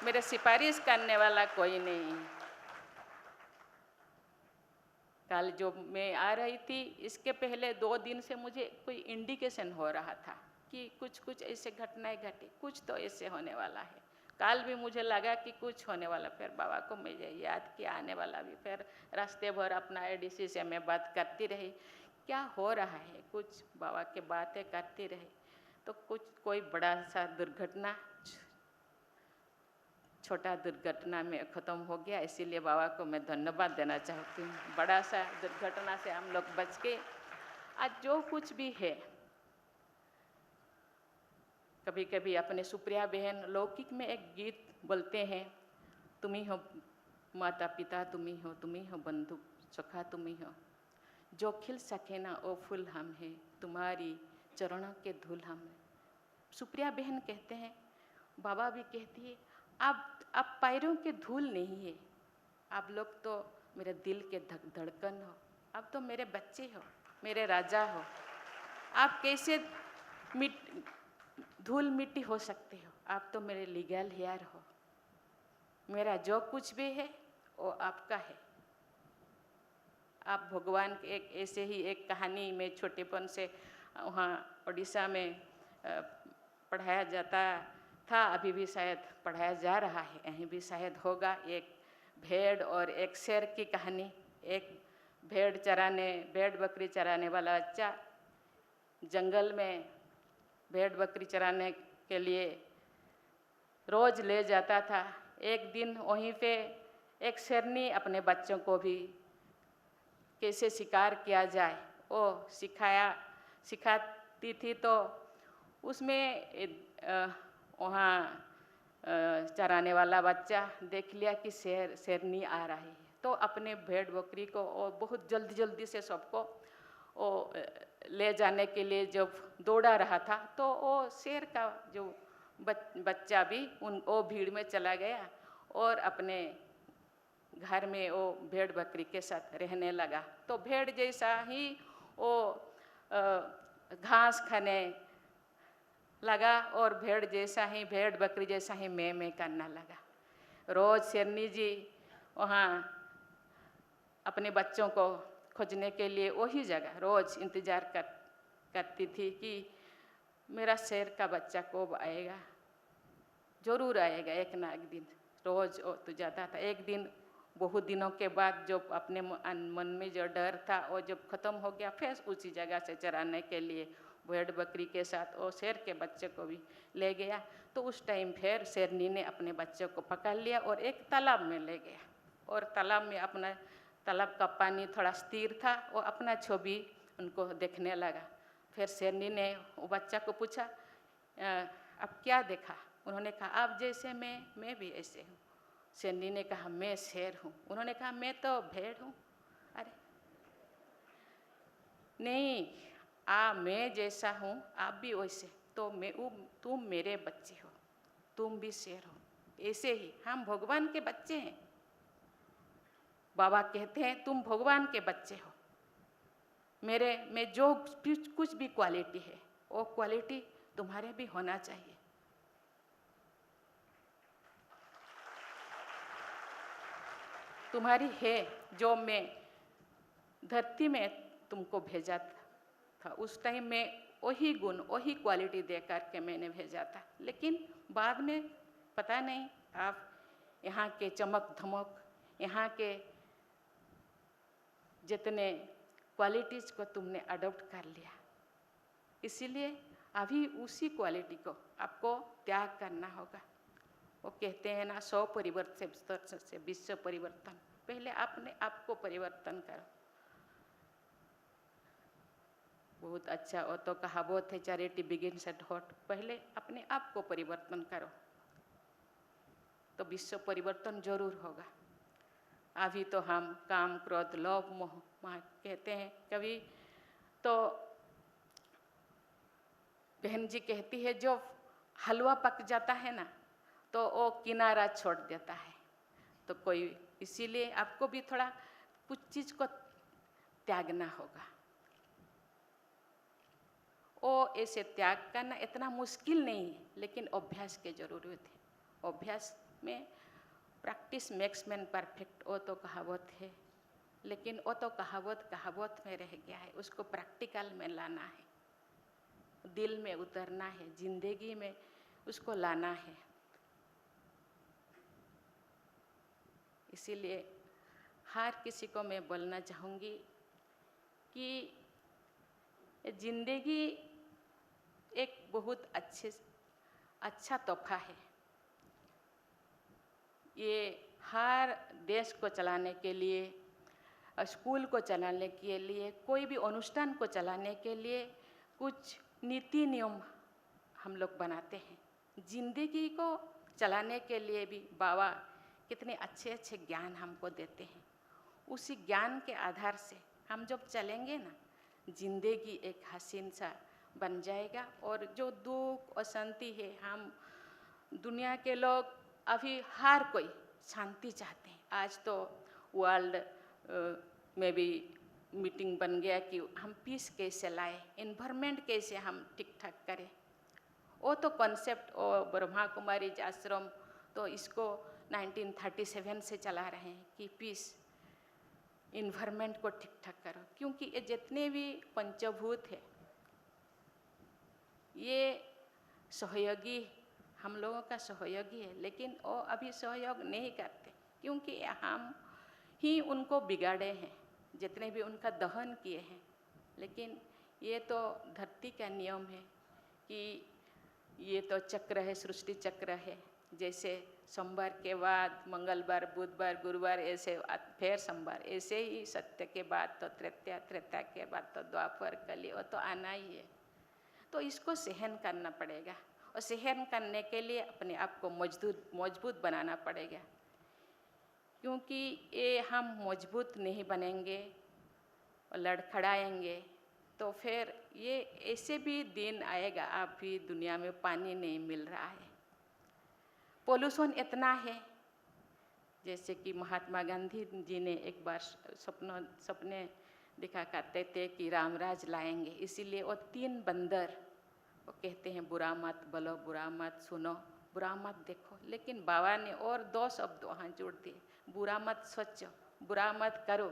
मेरे सिफारिश करने वाला कोई नहीं है। कल जो मैं आ रही थी, इसके पहले 2 दिन से मुझे कोई इंडिकेशन हो रहा था कि कुछ ऐसे घटनाएं घटी, कुछ तो ऐसे होने वाला है। कल भी मुझे लगा कि कुछ होने वाला, फिर बाबा को मैं याद किया आने वाला भी। फिर रास्ते भर अपना एडीसी से मैं बात करती रही, क्या हो रहा है, कुछ बाबा के बातें करती रही। तो कोई बड़ा सा दुर्घटना, छोटा दुर्घटना में ख़त्म हो गया। इसीलिए बाबा को मैं धन्यवाद देना चाहती हूँ। बड़ा सा दुर्घटना से हम लोग बच के आज जो कुछ भी है। कभी कभी अपने सुप्रिया बहन लौकिक में एक गीत बोलते हैं, तुम ही हो माता पिता, तुम ही हो बंधु सखा, तुम ही हो। जो खिल सके ना ओ फूल हम है, तुम्हारी चरणों के धूल हम है। सुप्रिया बहन कहते हैं, बाबा भी कहती है, आप पैरों के धूल नहीं है, आप लोग तो मेरे दिल के धड़कन हो, आप तो मेरे बच्चे हो, मेरे राजा हो। आप कैसे धूल मिट्टी हो सकते हो, आप तो मेरे लीगल हेयर हो। मेरा जो कुछ भी है वो आपका है। आप भगवान के एक ऐसे ही एक कहानी में छोटेपन से वहाँ उड़ीसा में पढ़ाया जाता था, अभी भी शायद पढ़ाया जा रहा है, यहीं भी शायद होगा। एक भेड़ और एक शेर की कहानी। एक भेड़ बकरी चराने वाला बच्चा जंगल में भेड़ बकरी चराने के लिए रोज ले जाता था। एक दिन वहीं पे एक शेरनी अपने बच्चों को भी कैसे शिकार किया जाए वो सिखाती थी। तो उसमें वहाँ चराने वाला बच्चा देख लिया कि शेरनी आ रही है, तो अपने भेड़ बकरी को और बहुत जल्दी से सबको वो ले जाने के लिए जब दौड़ा रहा था, तो वो शेर का जो बच्चा भी वो भीड़ में चला गया और अपने घर में वो भेड़ बकरी के साथ रहने लगा। तो भेड़ जैसा ही वो घास खाने लगा और भेड़ बकरी जैसा ही मैं करना लगा। रोज शेरनी जी वहाँ अपने बच्चों को खोजने के लिए वही जगह रोज इंतज़ार करती थी कि मेरा शेर का बच्चा कब आएगा, ज़रूर आएगा एक ना एक दिन। रोज़ वो तो जाता था। एक दिन बहुत दिनों के बाद जब अपने मन में जो डर था वो जब ख़त्म हो गया, फिर उसी जगह से चराने के लिए भेड़ बकरी के साथ वो शेर के बच्चे को भी ले गया। तो उस टाइम फिर शेरनी ने अपने बच्चे को पकड़ लिया और एक तालाब में ले गया और तालाब का पानी थोड़ा स्थिर था, वो अपना छवि उनको देखने लगा। फिर शेरनी ने वो बच्चा को पूछा, अब क्या देखा? उन्होंने कहा, आप जैसे मैं भी ऐसे हूँ। शेरनी ने कहा, मैं शेर हूँ। उन्होंने कहा, मैं तो भेड़ हूँ। अरे नहीं, मैं जैसा हूँ आप भी वैसे, तो तुम मेरे बच्चे हो, तुम भी शेर हो। ऐसे ही हम भगवान के बच्चे हैं। बाबा कहते हैं तुम भगवान के बच्चे हो। मेरे में जो कुछ भी क्वालिटी है वो क्वालिटी तुम्हारे भी होना चाहिए। तुम्हारी है, जो मैं धरती में तुमको भेजा था उस टाइम में वही गुण वही क्वालिटी दे करके मैंने भेजा था। लेकिन बाद में पता नहीं आप यहाँ के चमक धमक, यहाँ के जितने क्वालिटीज़ को तुमने अडॉप्ट कर लिया, इसीलिए अभी उसी क्वालिटी को आपको त्याग करना होगा। वो कहते हैं ना, 100 परिवर्तन से विश्व परिवर्तन। पहले अपने आप को परिवर्तन करो। बहुत अच्छा वो तो कहावत है, चैरिटी बिगिन्स एट होम। पहले अपने आप को परिवर्तन करो तो विश्व परिवर्तन जरूर होगा। अभी तो हम काम क्रोध लोभ मोह कहते हैं। कभी तो बहन जी कहती है, जो हलवा पक जाता है ना तो वो किनारा छोड़ देता है। तो कोई, इसीलिए आपको भी थोड़ा कुछ चीज़ को त्यागना होगा। वो ऐसे त्याग करना इतना मुश्किल नहीं है, लेकिन अभ्यास की ज़रूरत है। अभ्यास में प्रैक्टिस मेक्स मैन परफेक्ट, वो तो कहावत है। लेकिन वो तो कहावत में रह गया है। उसको प्रैक्टिकल में लाना है, दिल में उतरना है, जिंदगी में उसको लाना है। इसीलिए हर किसी को मैं बोलना चाहूँगी कि जिंदगी एक बहुत अच्छा तोहफा है। ये हर देश को चलाने के लिए, स्कूल को चलाने के लिए, कोई भी अनुष्ठान को चलाने के लिए कुछ नीति नियम हम लोग बनाते हैं। जिंदगी को चलाने के लिए भी बाबा कितने अच्छे अच्छे ज्ञान हमको देते हैं। उसी ज्ञान के आधार से हम जब चलेंगे ना, जिंदगी एक हसीन सा बन जाएगा। और जो दुख अशांति है, हम दुनिया के लोग अभी हर कोई शांति चाहते हैं। आज तो वर्ल्ड में भी मीटिंग बन गया कि हम पीस कैसे लाए, इन्वायरमेंट कैसे हम ठीक ठाक करें। वो तो कॉन्सेप्ट और ब्रह्मा कुमारी आश्रम तो इसको 1937 से चला रहे हैं कि पीस, इन्वायरमेंट को ठीक ठाक करो। क्योंकि ये जितने भी पंचभूत है ये सहयोगी, हम लोगों का सहयोगी है, लेकिन वो अभी सहयोग नहीं करते क्योंकि हम ही उनको बिगाड़े हैं, जितने भी उनका दहन किए हैं। लेकिन ये तो धरती का नियम है कि ये तो चक्र है, सृष्टि चक्र है। जैसे सोमवार के बाद मंगलवार, बुधवार, गुरुवार, ऐसे फिर सोमवार, ऐसे ही सत्य के बाद तो त्रेता, त्रेता के बाद तो द्वापर, कली, वो तो आना ही है। तो इसको सहन करना पड़ेगा और सहन करने के लिए अपने आप को मजबूत बनाना पड़ेगा। क्योंकि ये हम मजबूत नहीं बनेंगे और लड़खड़ाएंगे तो फिर ये ऐसे भी दिन आएगा, आप भी दुनिया में पानी नहीं मिल रहा है, पोल्यूशन इतना है। जैसे कि महात्मा गांधी जी ने एक बार सपने दिखा करते थे कि रामराज लाएंगे, इसीलिए वो 3 बंदर वो कहते हैं बुरा मत बोलो, बुरा मत सुनो, बुरा मत देखो। लेकिन बाबा ने और 2 शब्द वहाँ जोड़ दिए, बुरा मत सोचो, बुरा मत करो।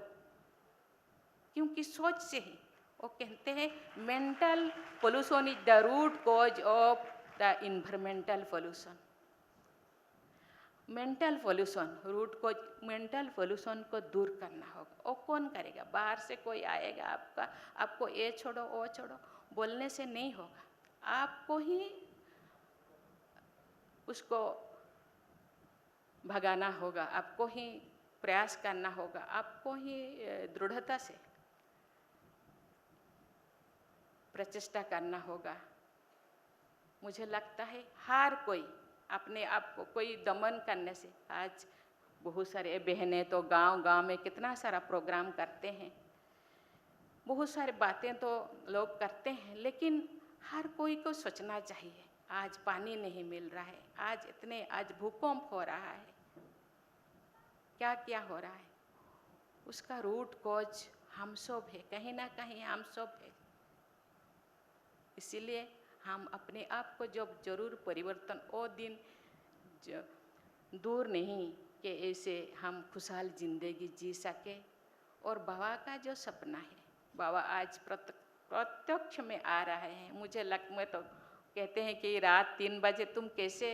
क्योंकि सोच से ही वो कहते हैं mental pollution is the root cause of the environmental pollution. Mental pollution root को, मेंटल पोल्यूशन को दूर करना होगा। वो कौन करेगा? बाहर से कोई आएगा आपको ये छोड़ो वो छोड़ो बोलने से नहीं होगा, आपको ही उसको भगाना होगा, आपको ही प्रयास करना होगा, आपको ही दृढ़ता से प्रचेष्टा करना होगा। मुझे लगता है हर कोई अपने आप को कोई दमन करने से, आज बहुत सारे बहनें तो गांव में कितना सारा प्रोग्राम करते हैं, बहुत सारी बातें तो लोग करते हैं, लेकिन हर कोई को सोचना चाहिए। आज पानी नहीं मिल रहा है, आज भूकंप हो रहा है, क्या क्या हो रहा है, उसका रूट कॉज हम सब है, कहीं ना कहीं हम सब है। इसीलिए हम अपने आप को जब जरूर परिवर्तन, वो दिन दूर नहीं कि ऐसे हम खुशहाल जिंदगी जी सके। और बाबा का जो सपना है, बाबा आज प्रत्यक्ष में आ रहे हैं। मैं तो कहते हैं कि रात 3 बजे तुम कैसे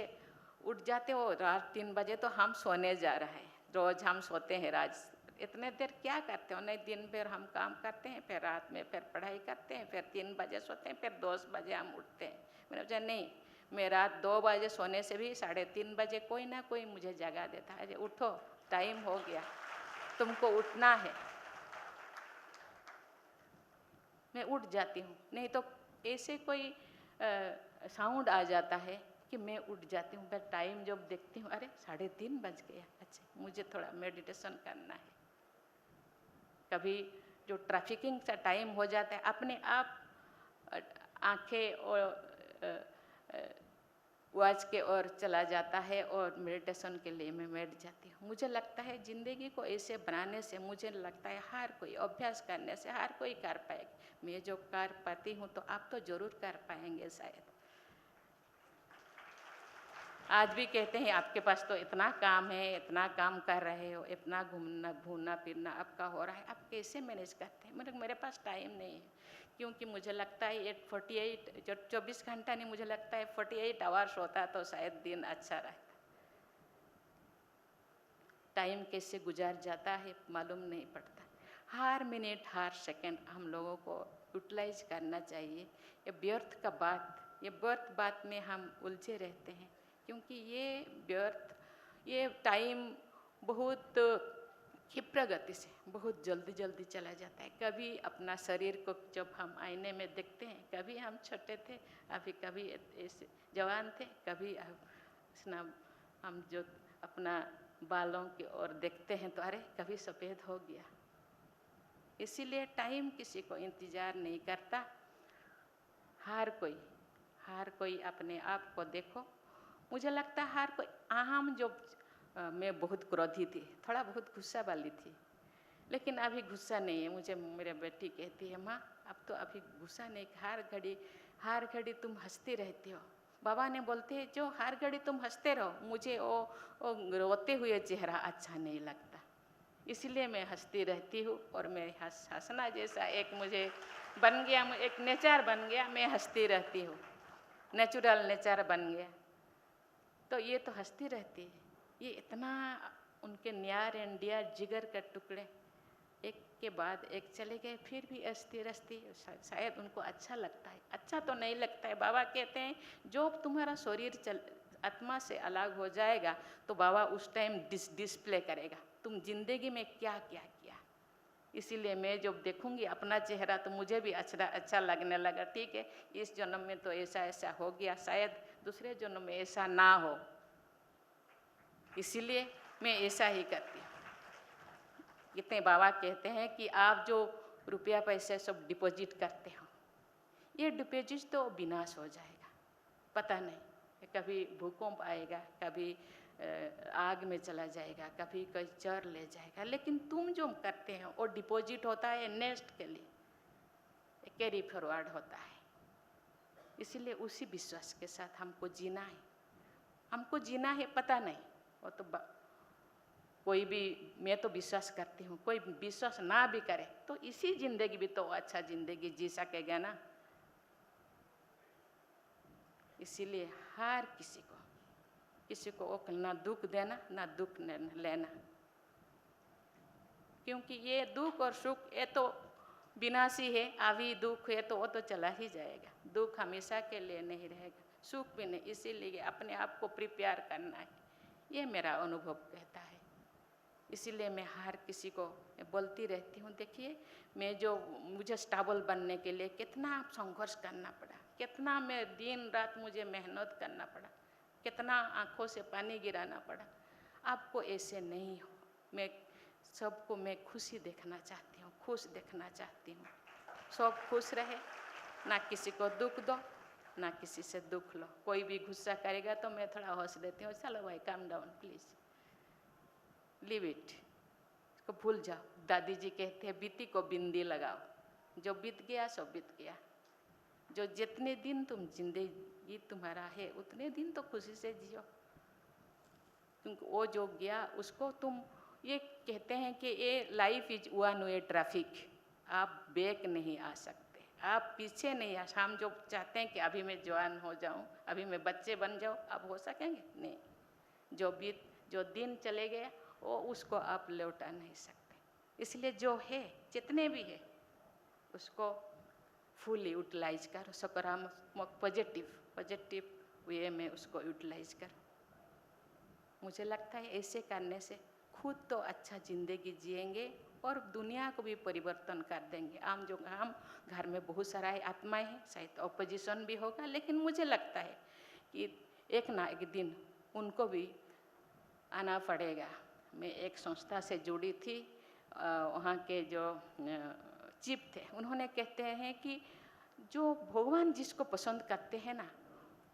उठ जाते हो? रात 3 बजे तो हम सोने जा रहे हैं, रोज हम सोते हैं। इतने देर क्या करते हो? नहीं, दिन भर हम काम करते हैं, फिर रात में फिर पढ़ाई करते हैं, फिर 3 बजे सोते हैं, फिर 10 बजे हम उठते हैं। मैंने सोचा नहीं, मैं रात 2 बजे सोने से भी 3:30 बजे कोई ना कोई मुझे जगा देता है, अरे उठो, टाइम हो गया, तुमको उठना है। मैं उठ जाती हूँ, नहीं तो ऐसे कोई साउंड आ जाता है कि मैं उठ जाती हूँ। फिर टाइम जब देखती हूँ, अरे 3:30 बज गया, अच्छा मुझे थोड़ा मेडिटेशन करना है। कभी जो ट्रैफिकिंग का टाइम हो जाता है, अपने आप आंखें और वॉच के ओर चला जाता है और मेडिटेशन के लिए मैं बैठ जाती हूँ। मुझे लगता है ज़िंदगी को ऐसे बनाने से, मुझे लगता है हर कोई अभ्यास करने से हर कोई कर पाएगा। मैं जो कर पाती हूँ तो आप तो ज़रूर कर पाएंगे शायद। आज भी कहते हैं आपके पास तो इतना काम है, इतना काम कर रहे हो, इतना घूमना फिरना आपका हो रहा है, आप कैसे मैनेज करते हैं? मेरे पास टाइम नहीं है, क्योंकि मुझे लगता है 24 घंटा नहीं, मुझे लगता है 48 आवर्स होता तो शायद दिन अच्छा रहता। टाइम कैसे गुजार जाता है मालूम नहीं पड़ता। हर मिनट हर सेकंड हम लोगों को यूटिलाइज करना चाहिए। ये व्यर्थ बात में हम उलझे रहते हैं, क्योंकि ये टाइम बहुत क्षिप्र गति से बहुत जल्दी चला जाता है। कभी अपना शरीर को जब हम आईने में देखते हैं, कभी हम छोटे थे, कभी ऐसे जवान थे, कभी हम जो अपना बालों की ओर देखते हैं तो अरे कभी सफ़ेद हो गया। इसीलिए टाइम किसी को इंतज़ार नहीं करता। हर कोई अपने आप को देखो। मुझे लगता है हर कोई हम जो मैं बहुत क्रोधी थी, थोड़ा बहुत गुस्सा वाली थी, लेकिन अभी गुस्सा नहीं है। मुझे मेरे बेटी कहती है माँ अब तो अभी गुस्सा नहीं, हर घड़ी तुम हंसती रहती हो। बाबा ने बोलते हैं जो हर घड़ी तुम हंसते रहो, मुझे वो रोते हुए चेहरा अच्छा नहीं लगता, इसलिए मैं हंसती रहती हूँ। और मैं हंसना जैसा एक मुझे बन गया, एक नेचर बन गया, मैं हंसती रहती हूँ, नेचुरल नेचर बन गया। तो ये तो हंसती रहती है। ये इतना उनके न्यार एंड डियर जिगर के टुकड़े एक के बाद एक चले गए, फिर भी हंसती रहती। शायद उनको अच्छा लगता है। अच्छा तो नहीं लगता है। बाबा कहते हैं जो तुम्हारा शरीर आत्मा से अलग हो जाएगा तो बाबा उस टाइम डिस्प्ले करेगा तुम जिंदगी में क्या क्या किया। इसीलिए मैं जब देखूंगी अपना चेहरा तो मुझे भी अच्छा लगने लगा। ठीक है, इस जन्म में तो ऐसा हो गया, शायद दूसरे जन्म में ऐसा ना हो, इसीलिए मैं ऐसा ही करती हूँ। कितने बाबा कहते हैं कि आप जो रुपया पैसे सब डिपॉजिट करते हो, ये डिपॉजिट तो विनाश हो जाएगा, पता नहीं कभी भूकंप आएगा, कभी आग में चला जाएगा, कभी कोई चोर ले जाएगा, लेकिन तुम जो करते हो वो डिपॉजिट होता है नेक्स्ट के लिए, कैरी फॉरवर्ड होता है। इसीलिए उसी विश्वास के साथ हमको जीना है। पता नहीं वो तो कोई भी, मैं तो विश्वास करती हूँ, कोई विश्वास ना भी करे तो इसी जिंदगी भी तो अच्छा जिंदगी जी सकेगा ना। इसीलिए हर किसी को ना दुख देना ना दुख लेना, क्योंकि ये दुख और सुख ये तो विनाशी है। अभी दुख है तो वो तो चला ही जाएगा, दुख हमेशा के लिए नहीं रहेगा, सुख भी नहीं। इसीलिए अपने आप को प्रिपेयर करना है, ये मेरा अनुभव कहता है। इसीलिए मैं हर किसी को बोलती रहती हूँ, देखिए मुझे स्टेबल बनने के लिए कितना संघर्ष करना पड़ा, कितना मैं दिन रात मुझे मेहनत करना पड़ा, कितना आँखों से पानी गिराना पड़ा। आपको ऐसे नहीं हो। मैं सबको खुशी देखना चाहती हूँ, खुश देखना चाहती हूँ। सब खुश रहे, ना किसी को दुख दो ना किसी से दुख लो। कोई भी गुस्सा करेगा तो मैं थोड़ा हंस देती हूँ, चलो भाई calm down please, leave it, इसको भूल जाओ। दादी जी कहते हैं बीती को बिंदी लगाओ, जो बीत गया सो बीत गया। जो जितने दिन तुम जिंदगी तुम्हारा है उतने दिन तो खुशी से जियो, क्योंकि वो जो गया उसको तुम, ये कहते हैं कि ये life is one way traffic, आप बैक नहीं आ सकते, आप पीछे नहीं आ। हम जो चाहते हैं कि अभी मैं जवान हो जाऊं, अभी मैं बच्चे बन जाऊं, अब हो सकेंगे नहीं। जो दिन चले गए वो उसको आप लौटा नहीं सकते। इसलिए जो है जितने भी है उसको फुल यूटिलाइज करो, सकारात्मक पॉजिटिव वे में उसको यूटिलाइज करो। मुझे लगता है ऐसे करने से खुद तो अच्छा ज़िंदगी जिएंगे और दुनिया को भी परिवर्तन कर देंगे। हम घर में बहुत सारा आत्माएं हैं, शायद ऑपोजिशन भी होगा, लेकिन मुझे लगता है कि एक ना एक दिन उनको भी आना पड़ेगा। मैं एक संस्था से जुड़ी थी, वहाँ के जो चीफ थे उन्होंने कहते हैं कि जो भगवान जिसको पसंद करते हैं ना,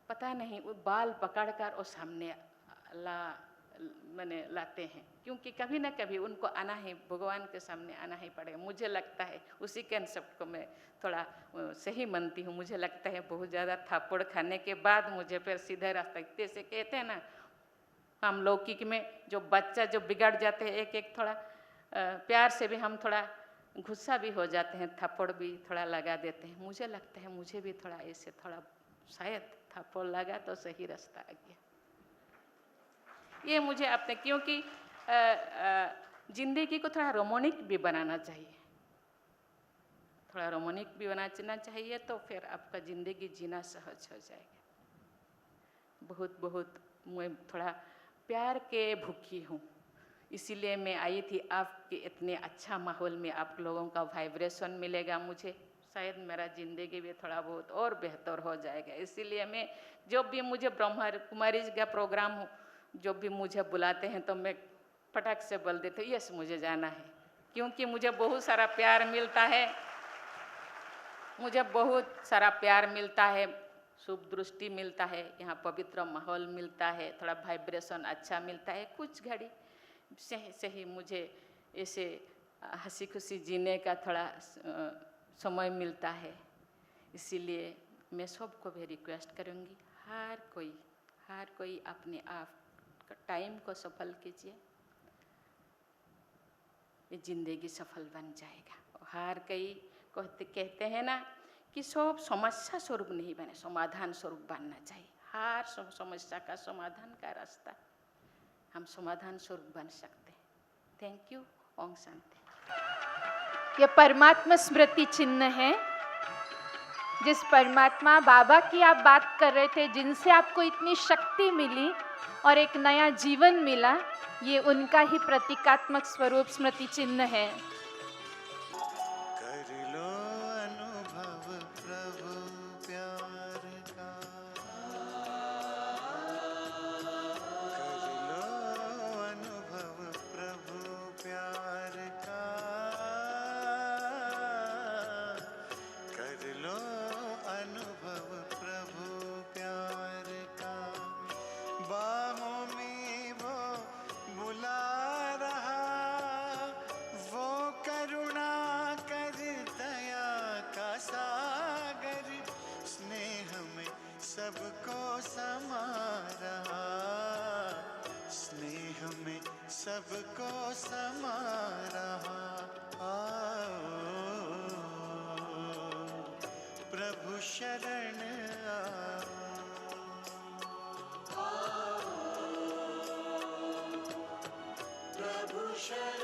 पता नहीं वो बाल पकड़कर वो सामने लाते हैं, क्योंकि कभी ना कभी उनको आना ही, भगवान के सामने आना ही पड़ेगा। मुझे लगता है उसी कंसेप्ट को मैं थोड़ा सही मानती हूँ। मुझे लगता है बहुत ज़्यादा थापड़ खाने के बाद मुझे फिर सीधे रास्ता, जैसे कहते हैं ना हम लौकिक में जो बच्चा जो बिगड़ जाते हैं, एक थोड़ा प्यार से भी हम थोड़ा गुस्सा भी हो जाते हैं, थप्पड़ भी थोड़ा लगा देते हैं। मुझे लगता है मुझे भी थोड़ा ऐसे थोड़ा शायद थप्पड़ लगा तो सही रास्ता आ गया। ये मुझे अपने, क्योंकि जिंदगी को थोड़ा रोमांटिक भी बनाना चाहिए, थोड़ा रोमांटिक भी बनाना चाहिए, तो फिर आपका ज़िंदगी जीना सहज हो जाएगा। बहुत मैं थोड़ा प्यार के भूखी हूँ, इसीलिए मैं आई थी आपके इतने अच्छा माहौल में। आप लोगों का वाइब्रेशन मिलेगा मुझे, शायद मेरा ज़िंदगी भी थोड़ा बहुत और बेहतर हो जाएगा। इसीलिए मैं जब भी मुझे ब्रह्मा कुमारी का प्रोग्राम हो, जब भी मुझे बुलाते हैं तो मैं फटाक से बोल देते यस मुझे जाना है, क्योंकि मुझे बहुत सारा प्यार मिलता है, मुझे बहुत सारा प्यार मिलता है, शुभ दृष्टि मिलता है, यहाँ पवित्र माहौल मिलता है, थोड़ा वाइब्रेशन अच्छा मिलता है, कुछ घड़ी से ही मुझे ऐसे हंसी खुशी जीने का थोड़ा समय मिलता है। इसीलिए मैं सबको भी रिक्वेस्ट करूँगी, हर कोई अपने आप टाइम को सफल कीजिए, ये जिंदगी सफल बन जाएगा। हर कोई कहते हैं ना कि सब समस्या स्वरूप नहीं बने, समाधान स्वरूप बनना चाहिए। हर समस्या का समाधान का रास्ता हम समाधान स्वरूप बन सकते हैं। Thank you. ओम शांति। ये परमात्मा स्मृति चिन्ह है, जिस परमात्मा बाबा की आप बात कर रहे थे, जिनसे आपको इतनी शक्ति मिली और एक नया जीवन मिला, ये उनका ही प्रतीकात्मक स्वरूप स्मृति चिन्ह है। कर लो अनुभव प्रभु प्यार का, कर लो अनुभव प्रभु प्यार का, कर लो अनुभव प्रभु प्यार का। बाहों में वो बुला रहा, वो करुणा कर दया का सागर, स्नेह में सबको समा रहा, स्नेह में सबको समा रहा। आओ प्रभु शरण आओ, प्रभु शरण